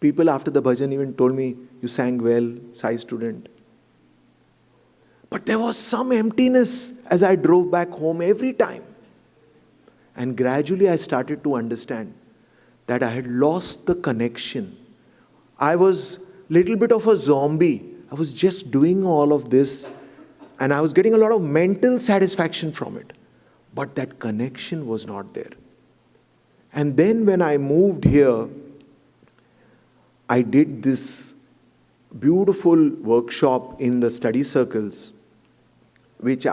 People after the bhajan even told me, you sang well, Sai student. But there was some emptiness as I drove back home every time. And gradually I started to understand that I had lost the connection. I was a little bit of a zombie. I was just doing all of this and I was getting a lot of mental satisfaction from it. But that connection was not there. And then when I moved here, I did this beautiful workshop in the study circles, which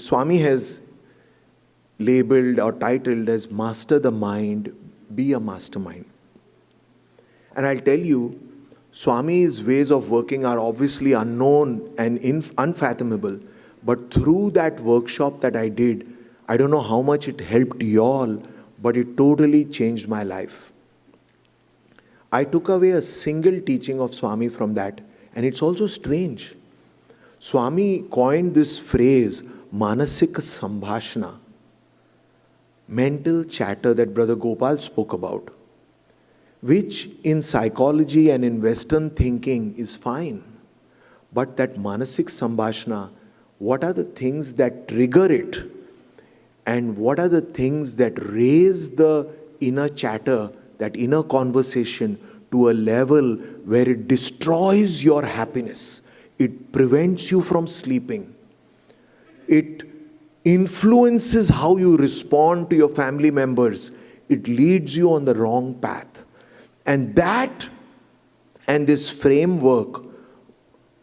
Swami has labeled or titled as Master the Mind, Be a Mastermind. And I'll tell you, Swami's ways of working are obviously unknown and unfathomable. But through that workshop that I did, I don't know how much it helped you all, but it totally changed my life. I took away a single teaching of Swami from that, and it's also strange. Swami coined this phrase, Manasika Sambhashana, mental chatter that Brother Gopal spoke about, which in psychology and in Western thinking is fine. But that Manasik Sambhashana, what are the things that trigger it? And what are the things that raise the inner chatter, that inner conversation to a level where it destroys your happiness? It prevents you from sleeping. It influences how you respond to your family members. It leads you on the wrong path. And that and this framework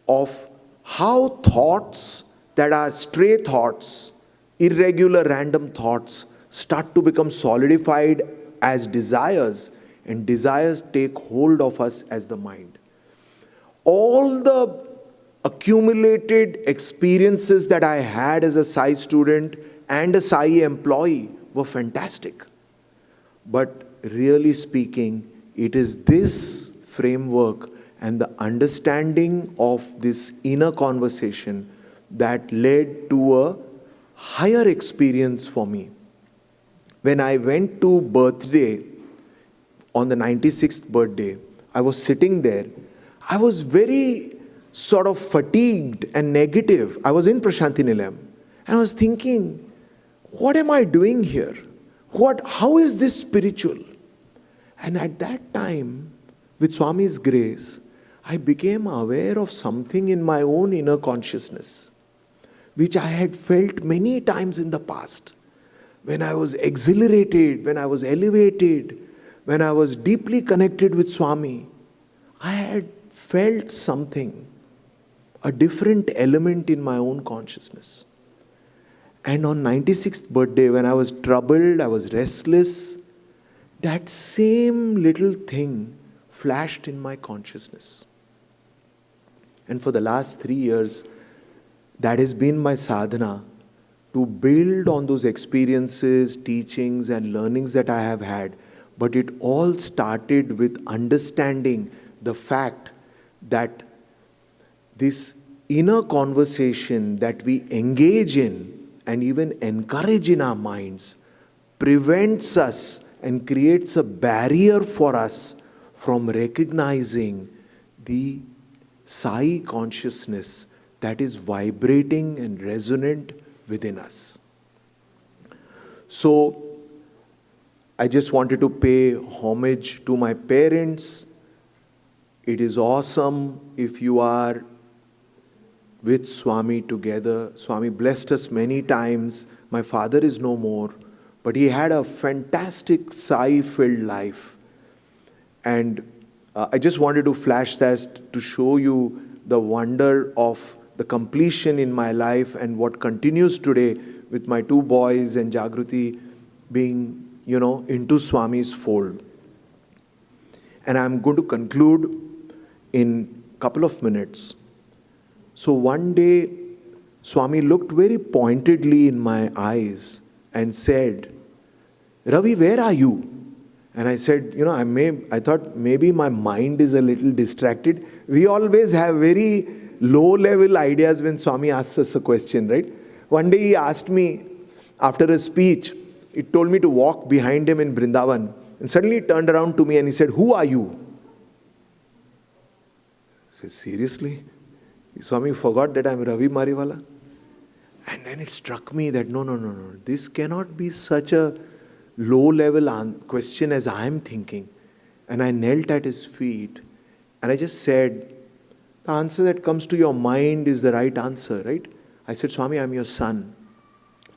of how thoughts that are stray thoughts, irregular random thoughts start to become solidified as desires, and desires take hold of us as the mind. All the accumulated experiences that I had as a Sai student and a Sai employee were fantastic. But really speaking, it is this framework and the understanding of this inner conversation that led to a higher experience for me. When I went to birthday, on the 96th birthday, I was sitting there. I was very sort of fatigued and negative. I was in Prashanti Nilayam. And I was thinking, what am I doing here? How is this spiritual? And at that time, with Swami's grace, I became aware of something in my own inner consciousness, which I had felt many times in the past. When I was exhilarated, when I was elevated, when I was deeply connected with Swami, I had felt something, a different element in my own consciousness. And on 96th birthday, when I was troubled, I was restless, that same little thing flashed in my consciousness. And for the last 3 years, that has been my sadhana, to build on those experiences, teachings and learnings that I have had. But it all started with understanding the fact that this inner conversation that we engage in and even encourage in our minds prevents us and creates a barrier for us from recognizing the Sai consciousness that is vibrating and resonant within us. So, I just wanted to pay homage to my parents. It is awesome if you are with Swami together. Swami blessed us many times. My father is no more, but he had a fantastic Sai-filled life. And I just wanted to flash that to show you the wonder of the completion in my life and what continues today with my 2 boys and Jagruti being, into Swami's fold. And I'm going to conclude in a couple of minutes. So one day, Swami looked very pointedly in my eyes and said, "Ravi, where are you?" And I said, I thought maybe my mind is a little distracted. We always have very low-level ideas when Swami asks us a question, right? One day he asked me, after a speech, he told me to walk behind him in Vrindavan. And suddenly he turned around to me and he said, "Who are you?" I said, "Seriously?" Swami forgot that I'm Ravi Mariwalla. And then it struck me that no. This cannot be such a low-level question as I am thinking. And I knelt at his feet and I just said, the answer that comes to your mind is the right answer, right? I said, Swami, I'm your son.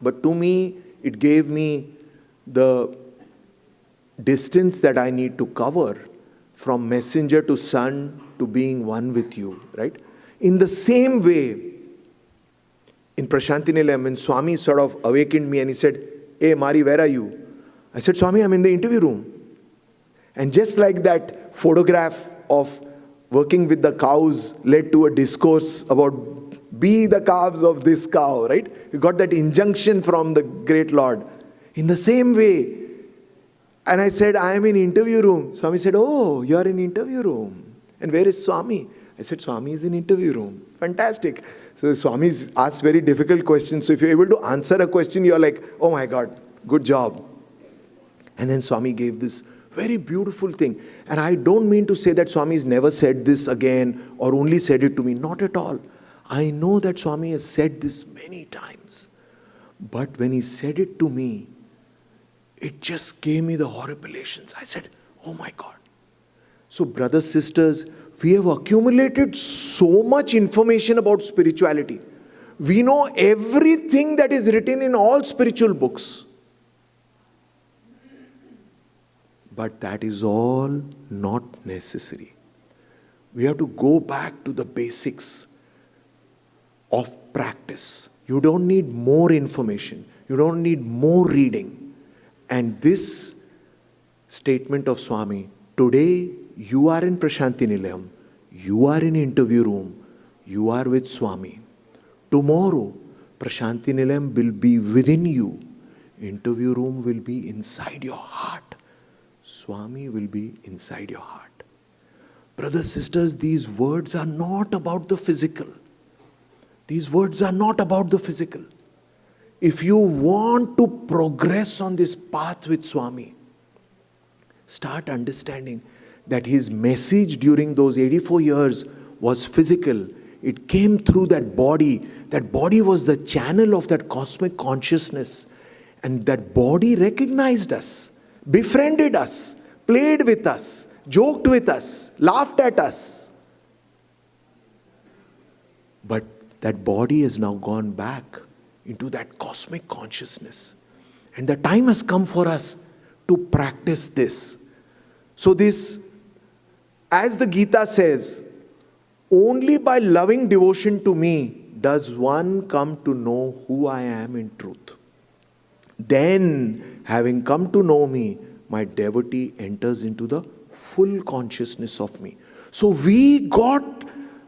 But to me, it gave me the distance that I need to cover from messenger to son to being one with you, right? In the same way, in Prashanti Nilayam, when Swami sort of awakened me and he said, hey, Mari, where are you? I said, Swami, I'm in the interview room. And just like that photograph of working with the cows led to a discourse about be the calves of this cow, right? You got that injunction from the great Lord. In the same way, and I said, I am in interview room. Swami said, oh, you are in interview room. And where is Swami? I said, Swami is in interview room. Fantastic. So the Swamis ask very difficult questions. So if you're able to answer a question, you're like, oh my God, good job. And then Swami gave this very beautiful thing. And I don't mean to say that Swami has never said this again or only said it to me. Not at all. I know that Swami has said this many times. But when he said it to me, it just gave me the horripilations. I said, oh my God. So brothers, sisters, we have accumulated so much information about spirituality. We know everything that is written in all spiritual books. But that is all not necessary. We have to go back to the basics of practice. You don't need more information. You don't need more reading. And this statement of Swami, today you are in Prashanti Nilayam, you are in interview room, you are with Swami. Tomorrow, Prashanti Nilayam will be within you. Interview room will be inside your heart. Swami will be inside your heart. Brothers, sisters, these words are not about the physical. These words are not about the physical. If you want to progress on this path with Swami, start understanding that his message during those 84 years was physical. It came through that body. That body was the channel of that cosmic consciousness. And that body recognized us, befriended us, played with us, joked with us, laughed at us. But that body has now gone back into that cosmic consciousness. And the time has come for us to practice this. So this, as the Gita says, only by loving devotion to me does one come to know who I am in truth. Then, having come to know me, my devotee enters into the full consciousness of me. So we got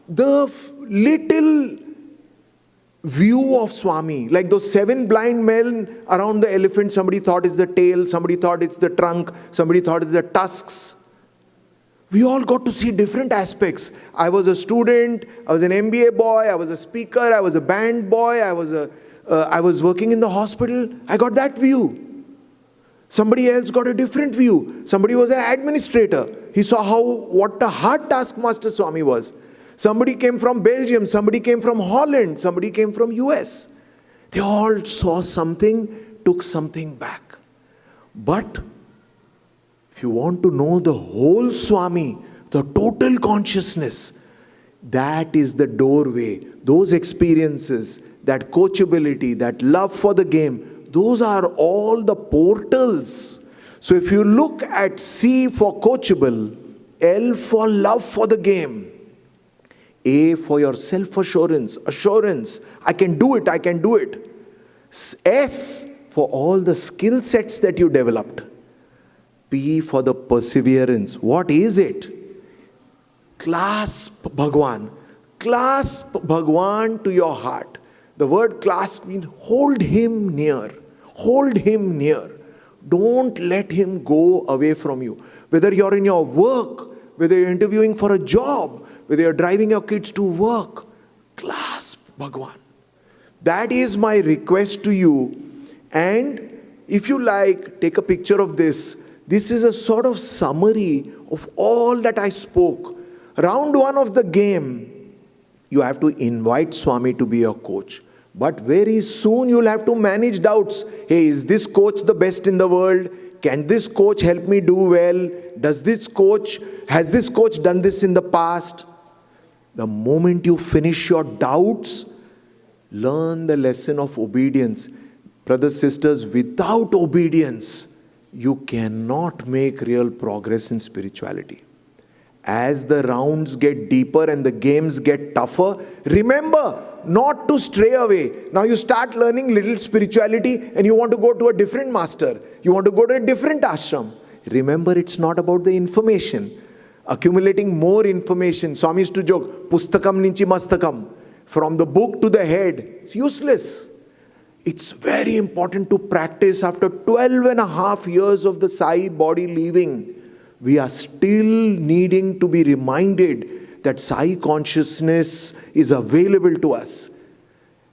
the little view of Swami, like those 7 blind men around the elephant. Somebody thought it's the tail, somebody thought it's the trunk, somebody thought it's the tusks. We all got to see different aspects. I was a student, I was an MBA boy, I was a speaker, I was a band boy, I was working in the hospital. I got that view. Somebody else got a different view. Somebody was an administrator. He saw what a hard taskmaster Swami was. Somebody came from Belgium, somebody came from Holland, somebody came from US. They all saw something, took something back. But if you want to know the whole Swami, the total consciousness, that is the doorway. Those experiences, that coachability, that love for the game, those are all the portals. So if you look at C for coachable, L for love for the game, A for your self-assurance, assurance, I can do it, I can do it. S for all the skill sets that you developed. P for the perseverance. What is it? Clasp Bhagwan. Clasp Bhagwan to your heart. The word clasp means hold him near. Hold him near. Don't let him go away from you. Whether you're in your work, whether you're interviewing for a job, whether you're driving your kids to work, clasp Bhagwan. That is my request to you. And if you like, take a picture of this. This is a sort of summary of all that I spoke. Round 1 of the game, you have to invite Swami to be your coach. But very soon you'll have to manage doubts. Hey, is this coach the best in the world? Can this coach help me do well? Has this coach done this in the past? The moment you finish your doubts, learn the lesson of obedience. Brothers, sisters, without obedience, you cannot make real progress in spirituality. As the rounds get deeper and the games get tougher, remember not to stray away. Now you start learning little spirituality and you want to go to a different master. You want to go to a different ashram. Remember, it's not about the information. Accumulating more information. Swami used to joke, pustakam ninchi mastakam. From the book to the head, it's useless. It's very important to practice. After 12 and a half years of the Sai body leaving, we are still needing to be reminded that Sai consciousness is available to us.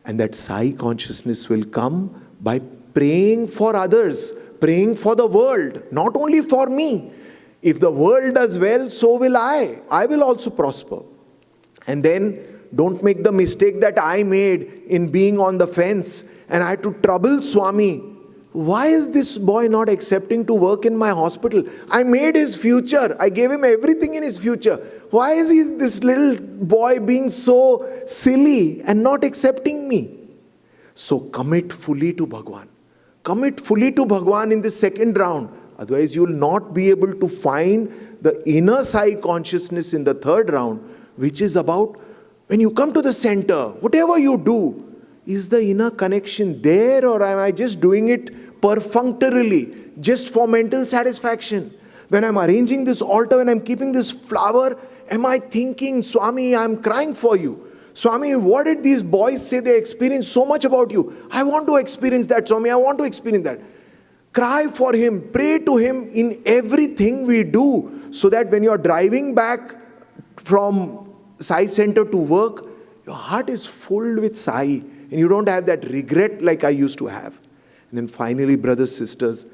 And that Sai consciousness will come by praying for others, praying for the world, not only for me. If the world does well, so will I. I will also prosper. And then don't make the mistake that I made in being on the fence and I had to trouble Swami. Why is this boy not accepting to work in my hospital? I made his future. I gave him everything in his future. Why is this little boy being so silly and not accepting me? So commit fully to Bhagwan. Commit fully to Bhagwan in the second round. Otherwise, you will not be able to find the inner Sai consciousness in the third round, which is about when you come to the center, whatever you do, is the inner connection there, or am I just doing it perfunctorily, just for mental satisfaction? When I'm arranging this altar, when I'm keeping this flower, am I thinking, Swami, I'm crying for you. Swami, what did these boys say? They experienced so much about you. I want to experience that, Swami. I want to experience that. Cry for him, pray to him in everything we do, so that when you're driving back from Sai center to work, your heart is full with Sai, and you don't have that regret like I used to have. And then finally, brothers, sisters,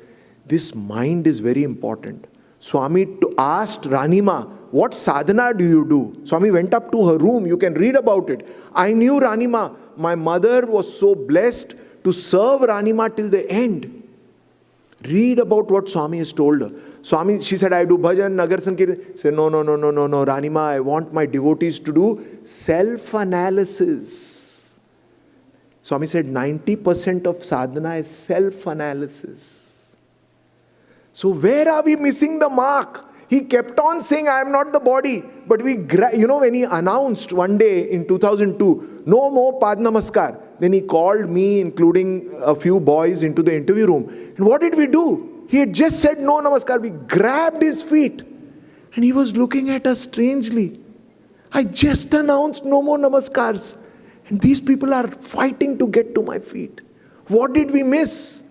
this mind is very important. Swami asked Ranima, what sadhana do you do? Swami went up to her room. You can read about it. I knew Ranima. My mother was so blessed to serve Ranima till the end. Read about what Swami has told her. Swami, she said, I do bhajan, nagar sankirtan. Say, no, Ranima, I want my devotees to do self-analysis. Swami said, 90% of sadhana is self-analysis. So where are we missing the mark? He kept on saying, I am not the body. But when he announced one day in 2002, no more Pad Namaskar, then he called me, including a few boys, into the interview room. And what did we do? He had just said no Namaskar. We grabbed his feet. And he was looking at us strangely. I just announced no more Namaskars. And these people are fighting to get to my feet. What did we miss?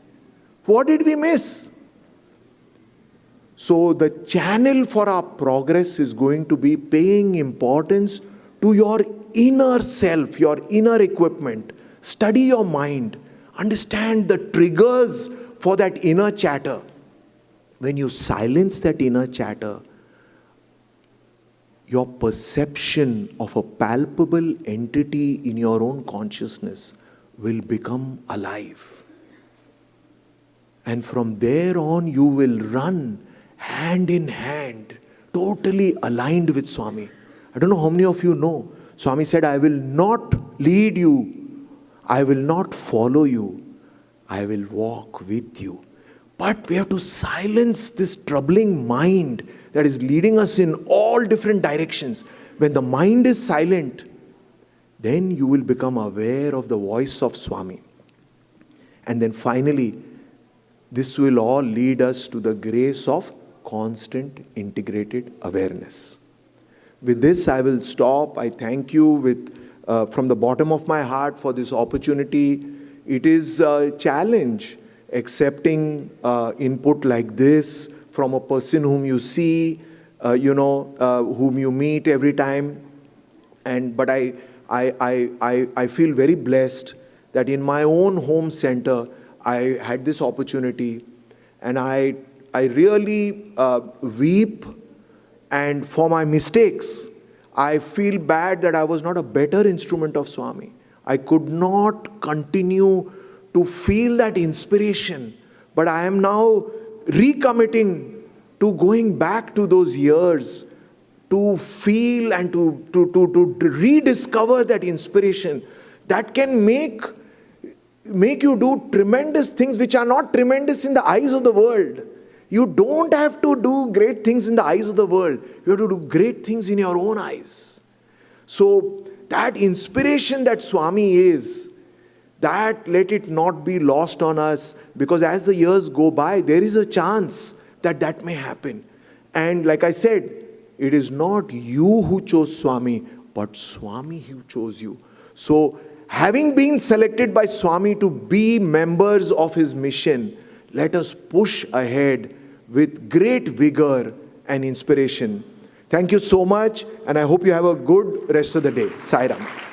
What did we miss? So the channel for our progress is going to be paying importance to your inner self, your inner equipment. Study your mind. Understand the triggers for that inner chatter. When you silence that inner chatter, your perception of a palpable entity in your own consciousness will become alive. And from there on, you will run hand in hand, totally aligned with Swami. I don't know how many of you know. Swami said, I will not lead you. I will not follow you. I will walk with you. But we have to silence this troubling mind that is leading us in all different directions. When the mind is silent, then you will become aware of the voice of Swami. And then finally, this will all lead us to the grace of constant integrated awareness. With this, I will stop. I thank you from the bottom of my heart for this opportunity. It is a challenge accepting input like this from a person whom you see, whom you meet every time. But I feel very blessed that in my own home center, I had this opportunity, and I really weep, and for my mistakes, I feel bad that I was not a better instrument of Swami. I could not continue to feel that inspiration. But I am now recommitting to going back to those years, to feel and to rediscover that inspiration that can make you do tremendous things which are not tremendous in the eyes of the world. You don't have to do great things in the eyes of the world. You have to do great things in your own eyes. So that inspiration that Swami is, that let it not be lost on us, because as the years go by, there is a chance that that may happen. And like I said, it is not you who chose Swami, but Swami who chose you. So having been selected by Swami to be members of his mission, let us push ahead with great vigor and inspiration. Thank you so much, and I hope you have a good rest of the day. Sai Ram.